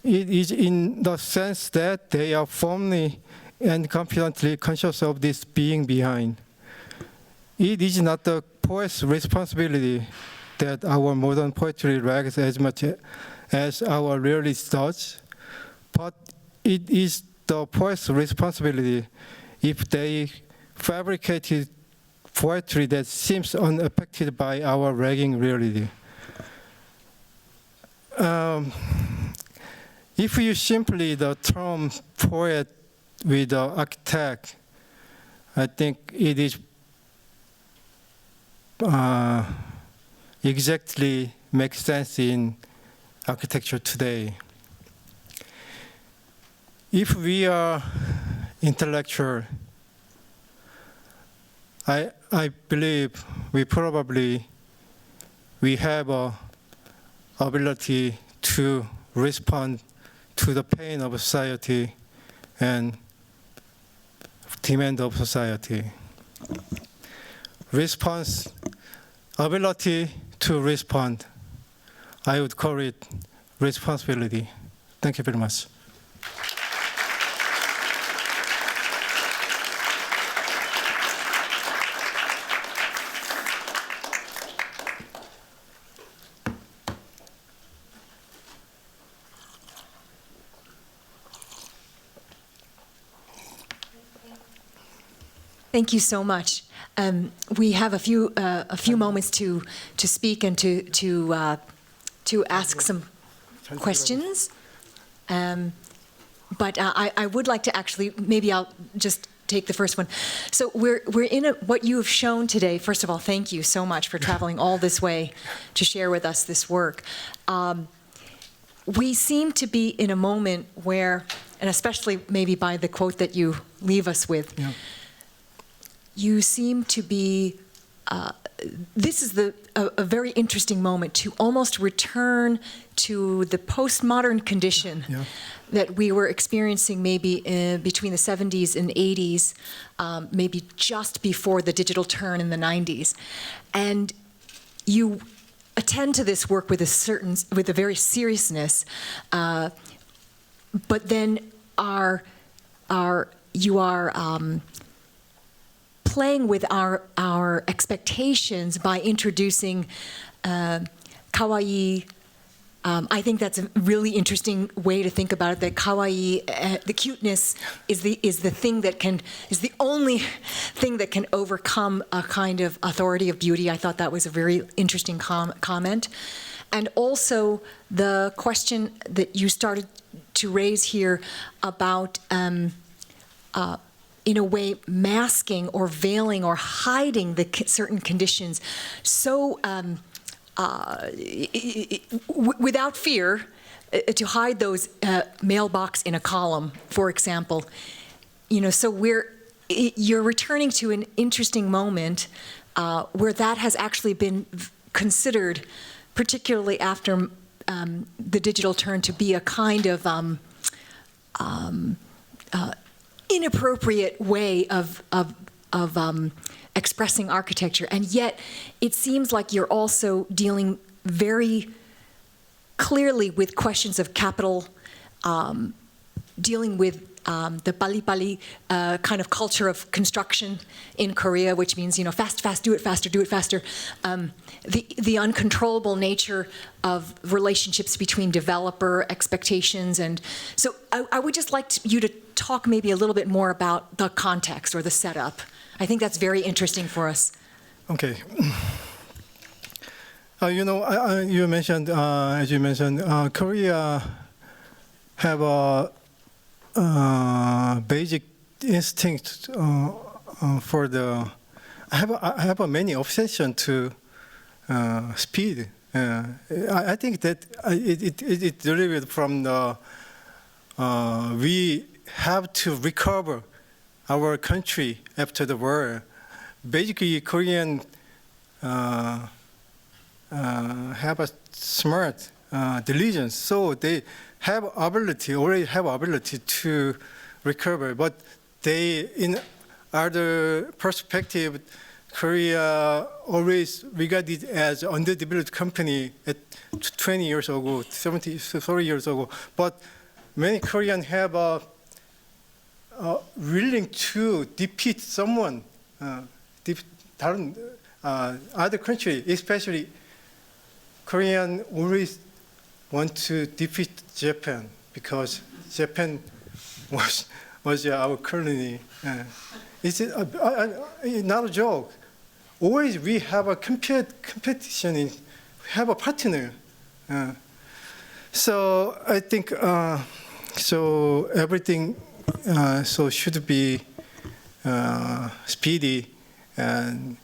it is in the sense that they are firmly and confidently conscious of this being behind. It is not the poet's responsibility that our modern poetry lags as much as our realist does, but it is the poet's responsibility if they fabricated poetry that seems unaffected by our lagging reality. If you simply the term poet with the architect, I think it is exactly makes sense in architecture today. If we are intellectual, I believe we have a ability to respond to the pain of society and demand of society. Ability to respond, I would call it responsibility. Thank you very much. Thank you so much. We have a few moments to speak and to ask some questions. But I would like to actually, maybe I'll just take the first one. So we're in what you have shown today. First of all, thank you so much for traveling all this way to share with us this work. We seem to be in a moment where, and especially maybe by the quote that you leave us with, yeah. You seem to be, this is a very interesting moment to almost return to the postmodern condition yeah. that we were experiencing maybe between the 70s and 80s, maybe just before the digital turn in the 90s. And you attend to this work with a very seriousness, but then you are playing with our expectations by introducing kawaii. I think that's a really interesting way to think about it. That kawaii, the cuteness, is the only thing that can overcome a kind of authority of beauty. I thought that was a very interesting comment, and also the question that you started to raise here about. In a way, masking or veiling or hiding the certain conditions, so without fear, to hide those mailbox in a column, for example. So you're returning to an interesting moment where that has actually been considered, particularly after the digital turn, to be a kind of inappropriate way of expressing architecture, and yet it seems like you're also dealing very clearly with questions of capital, dealing with the pali-pali kind of culture of construction in Korea, which means fast, do it faster. The uncontrollable nature of relationships between developer expectations, and so I would just like you to talk maybe a little bit more about the context or the setup. I think that's very interesting for us. Okay. You mentioned, as you mentioned, Korea have a basic instinct for the. I have a many obsession to speed. I think that it derived from the we have to recover our country after the war. Basically, Korean have a smart diligence, so they already have ability to recover. But they, in other perspective, Korea always regarded as underdeveloped country at 20 years ago, 30 years ago. But many Koreans have willing to defeat someone, other country, especially Korean always want to defeat Japan because Japan was our colony. It's not a joke. Always we have a competition. We have a partner. So I think so everything so should be speedy. And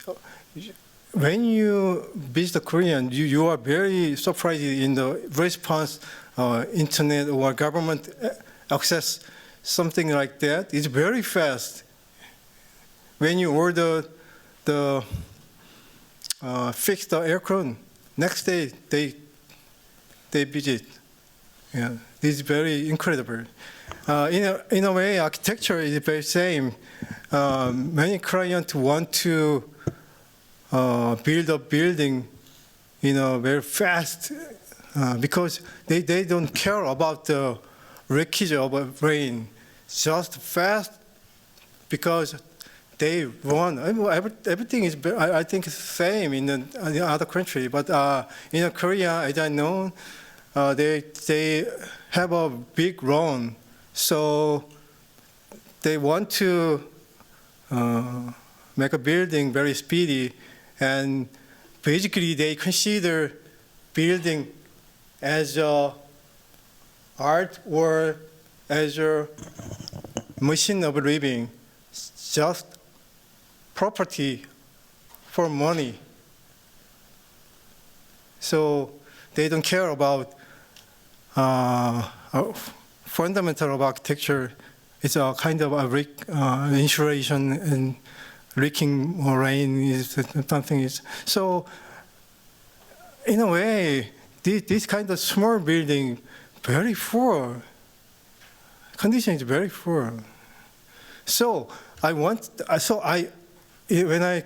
when you visit Korean, you are very surprised in the response, internet or government access, something like that. It's very fast. When you order the fix the aircon, next day they visit. Yeah, this is very incredible. In a way, architecture is very same. Many clients want to build a building, very fast because they don't care about the wreckage of a rain, just fast because they want. Everything is, I think, it's the same in the other country. But in Korea, as I know, they have a big loan, so they want to make a building very speedy, and basically they consider building as a art or as a machine of living, just property for money. So they don't care about fundamental of architecture. It's a kind of a insulation and leaking rain is something is. So in a way, this kind of small building, very poor. Condition is very poor. So when I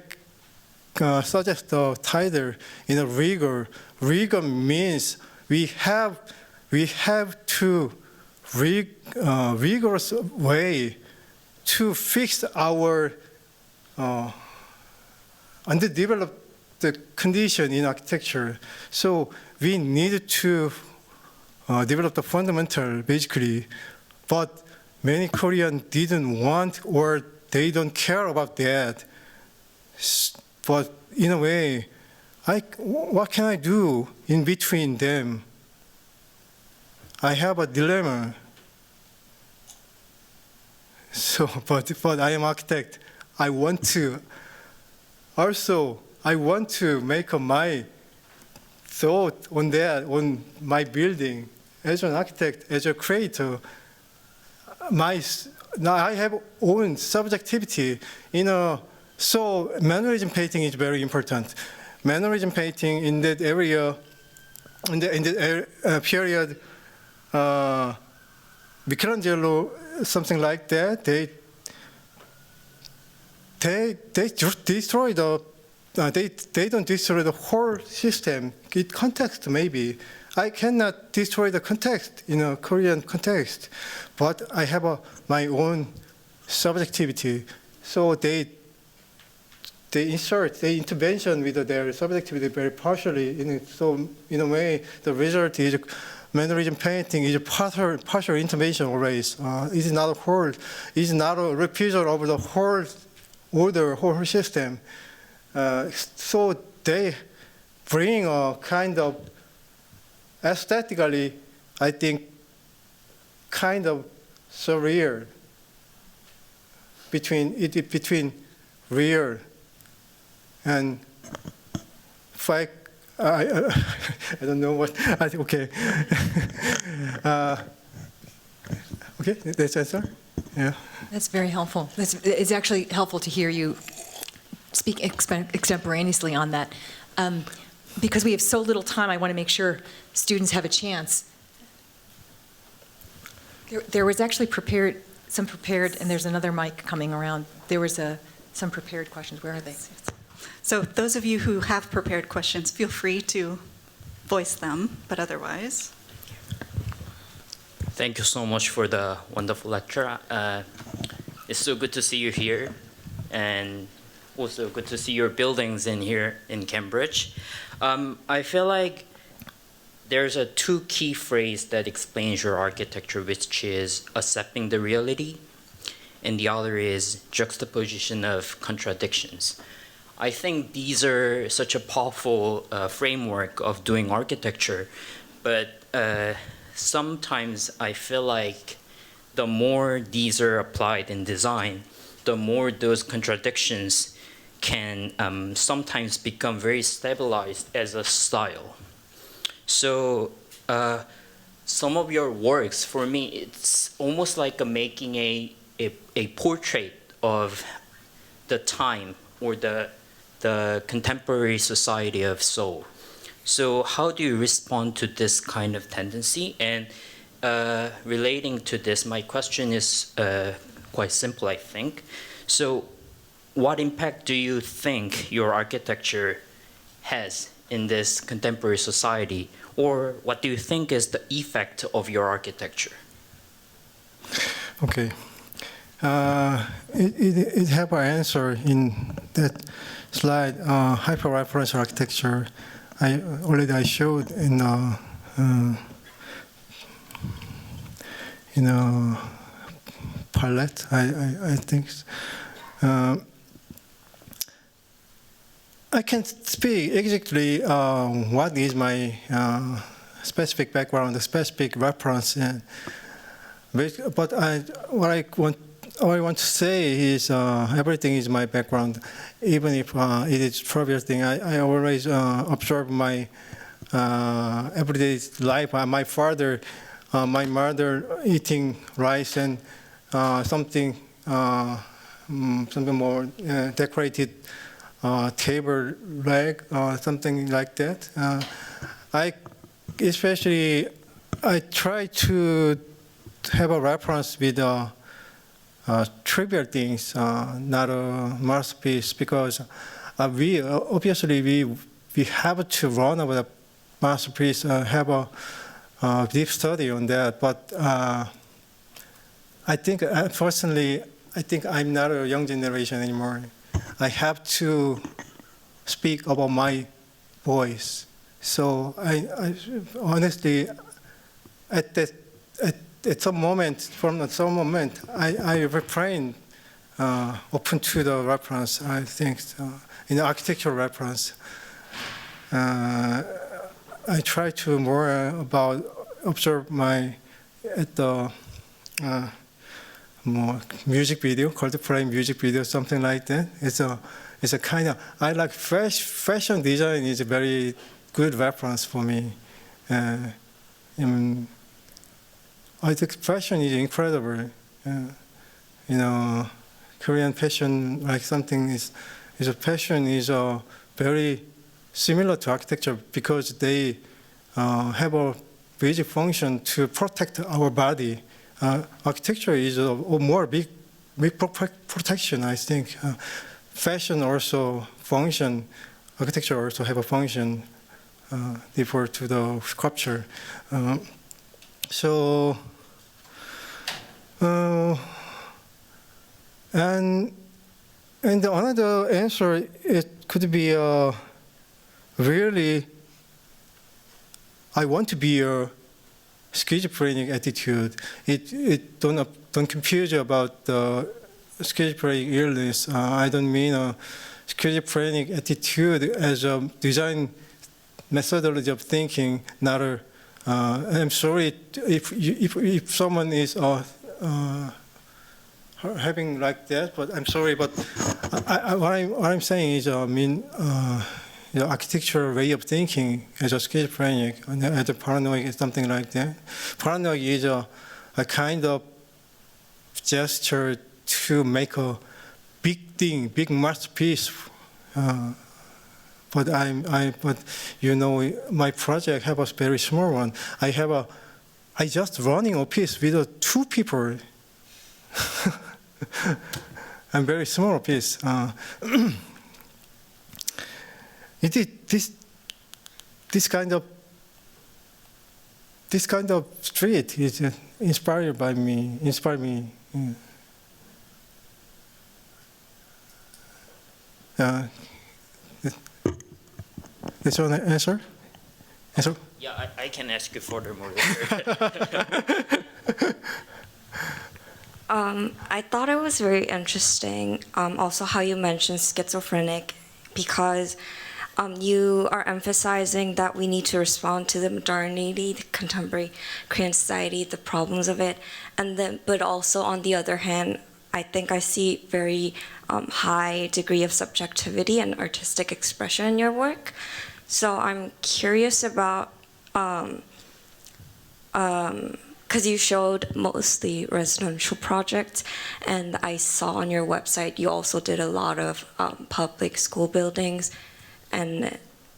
suggest the title rigor means we have to rigorous way to fix our underdeveloped condition in architecture. So we need to develop the fundamental, basically, but many Koreans didn't want or they don't care about that. But in a way, what can I do in between them? I have a dilemma. So, but I am architect. I want to make my thought on that, on my building. As an architect, as a creator, now I have own subjectivity. So mannerism painting is very important. Mannerism painting in that area, in the period, Michelangelo, something like that. They destroy they don't destroy the whole system. It context maybe. I cannot destroy the context in a Korean context, but I have my own subjectivity. So they insert the intervention with their subjectivity very partially in it. So in a way, the result is mannerism painting is a partial intervention always. It's not a whole. It's not a refusal of the whole order, whole system. So they bring a kind of aesthetically, I think, kind of surreal between real and fake. I don't know what. Okay. Okay, that's answer. Yeah. That's very helpful. It's actually helpful to hear you speak extemporaneously on that. Because we have so little time, I want to make sure students have a chance. There was actually some prepared, and there's another mic coming around. There was some prepared questions. Where are they? So those of you who have prepared questions, feel free to voice them, but otherwise. Thank you so much for the wonderful lecture. It's so good to see you here, and also good to see your buildings in here in Cambridge. I feel like there's a two key phrase that explains your architecture, which is accepting the reality, and the other is juxtaposition of contradictions. I think these are such a powerful framework of doing architecture, but sometimes I feel like the more these are applied in design, the more those contradictions can sometimes become very stabilized as a style. So some of your works, for me, it's almost like making a portrait of the time or the contemporary society of Seoul. So how do you respond to this kind of tendency? And relating to this, my question is quite simple, I think. So what impact do you think your architecture has in this contemporary society? Or what do you think is the effect of your architecture? Okay. It have an answer in that slide, hyperreferential architecture. I showed in a palette, I think. I can't speak exactly what is my specific background, the specific reference, but what I want to say is everything is my background, even if it is trivial thing. I always observe my everyday life. My father, my mother eating rice and something more decorated table leg, something like that. I try to have a reference with trivial things, not a masterpiece, because we obviously have to run over the masterpiece, have a deep study on that. But I think personally, I think I'm not a young generation anymore. I have to speak about my voice. So I honestly, at some moment, I refrain open to the reference. I think in the architectural reference, I try to more observe at the more music video, contemporary music video, something like that. It's a kind of, I like fashion design is a very good reference for me. I think fashion is incredible. Korean fashion, like something fashion is very similar to architecture because they have a basic function to protect our body. Architecture is a more big protection, I think. Fashion also function, architecture also have a function defer to the sculpture. And another answer, it could be really, I want to be a schizophrenic attitude. It don't confuse you about the schizophrenic illness. I don't mean a schizophrenic attitude as a design methodology of thinking, not a I'm sorry if someone is having like that, but I'm sorry. But what I'm saying is, the architectural way of thinking as a schizophrenic, as a paranoid, is something like that. Paranoid is a kind of gesture to make a big thing, big masterpiece. But my project have a very small one. I just running a piece with 2 people. I'm very small piece. This kind of street is inspired me. Is there an answer? Yeah, I can ask you furthermore later. I thought it was very interesting, also how you mentioned schizophrenic, because you are emphasizing that we need to respond to the modernity, the contemporary Korean society, the problems of it, but also on the other hand, I think I see very high degree of subjectivity and artistic expression in your work. So I'm curious about, because you showed mostly residential projects, and I saw on your website you also did a lot of public school buildings, and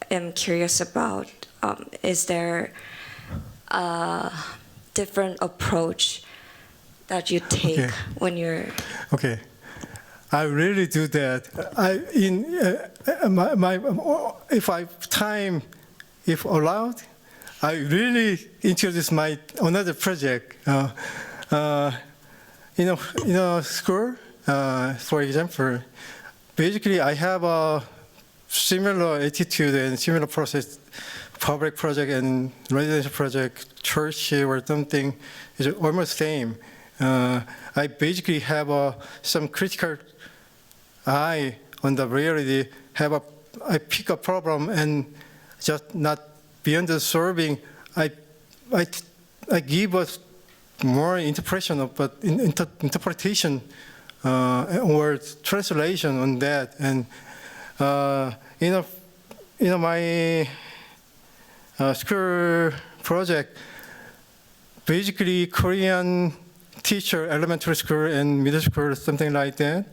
I'm curious about, is there a different approach that you take when you're... Okay. I really do that. If allowed, I really introduce my another project. In a school, for example, basically I have a similar attitude and similar process. Public project and residential project, church or something is almost same. I basically have some critical eye on the reality. I pick a problem and just not beyond the solving. I give us more interpretation of, but interpretation or translation on that. And my school project, basically Korean teacher, elementary school and middle school, something like that.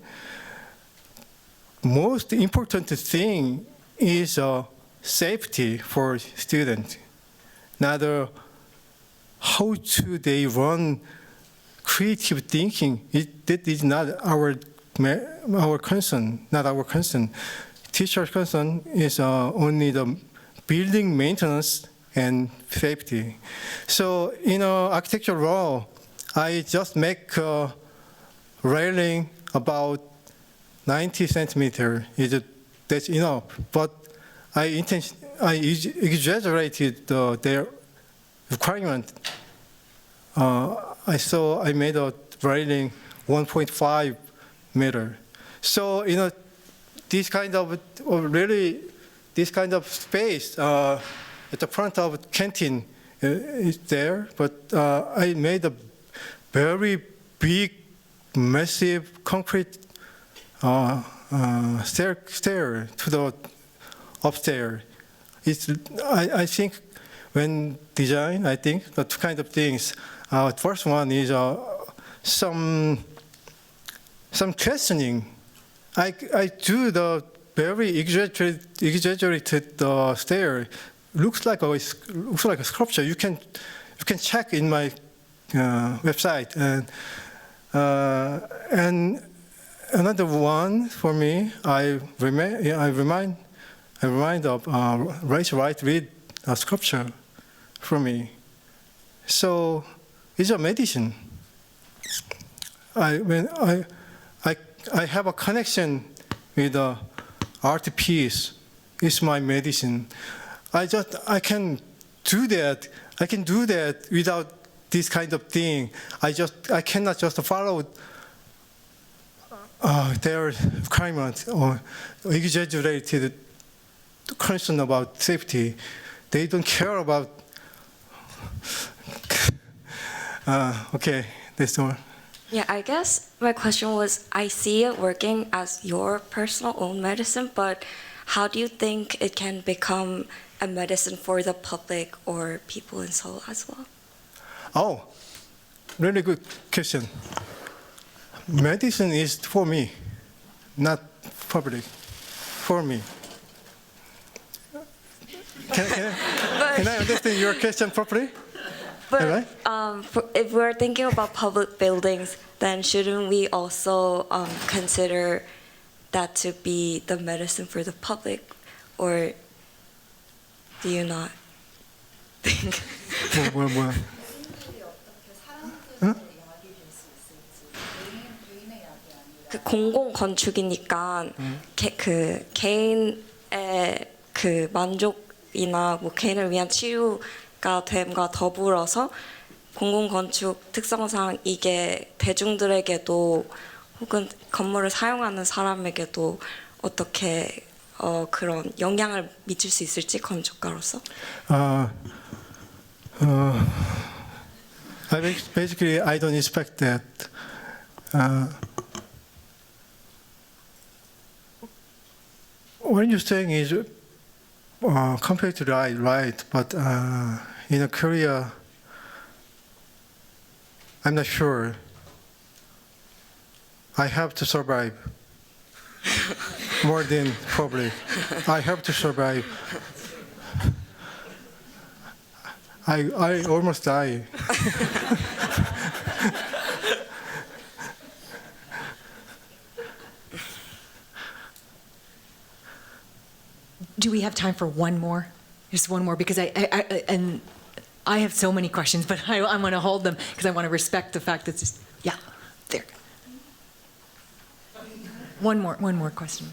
Most important thing is safety for students. Not how to they run creative thinking. That is not our concern. Not our concern. Teacher's concern is only the building maintenance and safety. So in architectural law, I just make a railing about 90 centimeters. That's enough. But I exaggerated their requirement. I made a railing 1.5 meter. So this kind of space at the front of canteen is there. But I made a very big, massive concrete stair to the upstairs. I think when design, I think the 2 kind of things. First one is some questioning. I do the very exaggerated stair. Looks like a sculpture. You can check in my website. And another one for me, I remind of race right read sculpture for me. So it's a medicine. When I have a connection with the art piece, it's my medicine. I can do that. I can do that without this kind of thing. I cannot just follow their requirement or exaggerated concern about safety. They don't care about Okay, that's all. Yeah, I guess my question was, I see it working as your personal own medicine, but how do you think it can become a medicine for the public or people in Seoul as well? Oh, really good question. Medicine is for me, not public. For me. Can I understand your question properly? But Alright. if we're thinking about public buildings, then shouldn't we also consider that to be the medicine for the public, or do you not think? 뭐. 그 공공 건축이니까 그 개인의 그 만족이나 뭐 개인을 위한 치유가 됨과 더불어서 공공 건축 특성상 이게 대중들에게도 혹은 건물을 사용하는 사람에게도 어떻게 그런 영향을 미칠 수 있을지 건축가로서. Basically, I don't expect that. What you're saying is completely right, but in Korea, I'm not sure. I have to survive more than public. I have to survive. I almost die. Do we have time for one more? Just one more, because I have so many questions, but I want to hold them because I want to respect the fact that it's, yeah, there. One more question.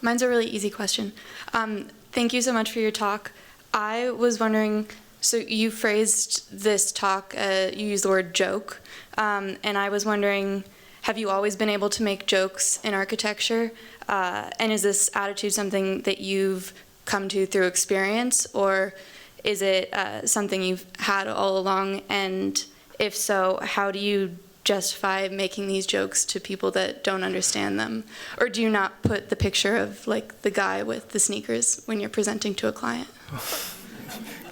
Mine's a really easy question. Thank you so much for your talk. I was wondering, so you phrased this talk, you used the word joke, and I was wondering, have you always been able to make jokes in architecture? And is this attitude something that you've come to through experience, or is it something you've had all along? And if so, how do you justify making these jokes to people that don't understand them? Or do you not put the picture of like the guy with the sneakers when you're presenting to a client?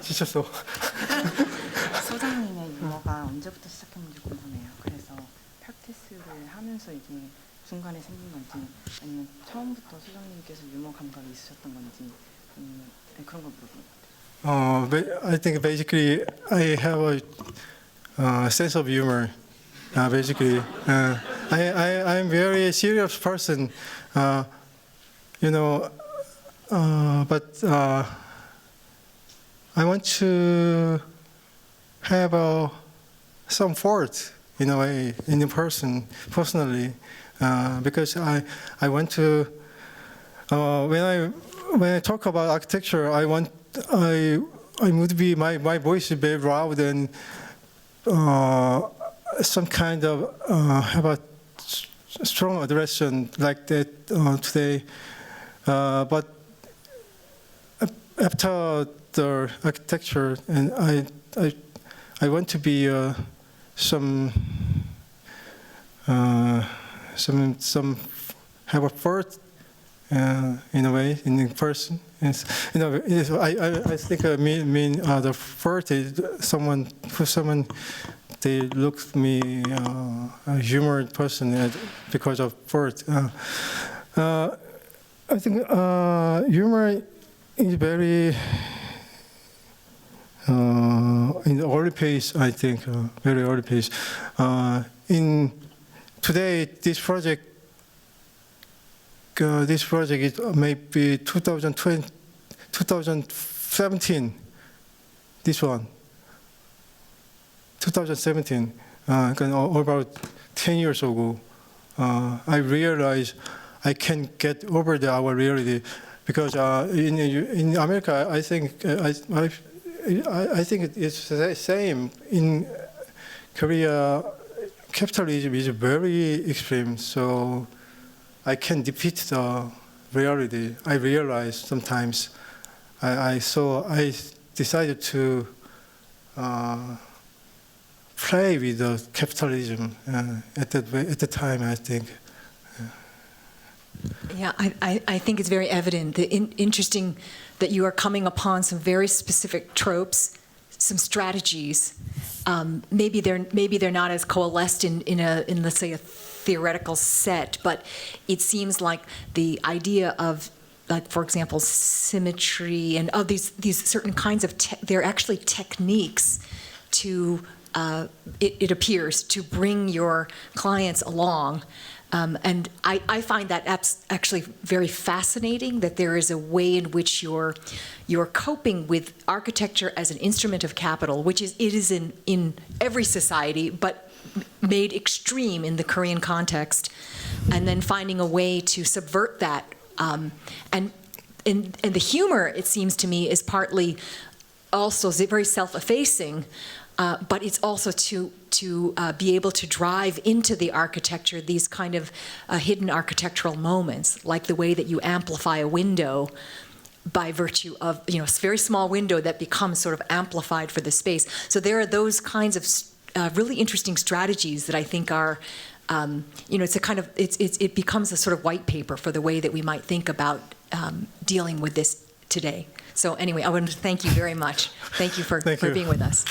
지쳤어. 소장님의 유머가 언제부터 시작했는지 궁금해요. 그래서 팩티스를 하면서 이게 중간에 생긴 건지 아니면 처음부터 소장님께서 유머 감각이 있으셨던 건지 그런 걸 물어보는 것 같아요. I think basically I have a sense of humor. Basically, I'm very serious person, you know, but I want to have some fault in a way in the personally, because I want to when I talk about architecture, I would be my voice is very loud and some kind of have a strong aggression like that today, but after the architecture, and I want to be some have a thought in a way in person. And, you know, I think mean the thought is someone they look at me a humorous person because of thought. I think humor is very in the early phase. I think very early phase. In today, this project is maybe 2020, 2017. This one. 2017, about 10 years ago, I realized I can get over our reality, because in America, I think it's the same. In Korea, capitalism is very extreme, so I can defeat the reality. I realize sometimes I decided to play with the capitalism at the time, I think. Yeah, I think it's very evident, interesting that you are coming upon some very specific tropes, some strategies. Maybe they're not as coalesced in let's say a theoretical set, but it seems like the idea of, like, for example, symmetry and of these certain kinds of they're actually techniques to it appears to bring your clients along. And I find that actually very fascinating, that there is a way in which you're coping with architecture as an instrument of capital, which it is in every society, but made extreme in the Korean context, and then finding a way to subvert that. And the humor, it seems to me, is partly also very self-effacing, but it's also to be able to drive into the architecture these kind of hidden architectural moments, like the way that you amplify a window by virtue of, a very small window that becomes sort of amplified for the space. So there are those kinds of really interesting strategies that I think are, it's a kind of, it becomes a sort of white paper for the way that we might think about dealing with this today. So anyway, I want to thank you very much. Thank you for being with us.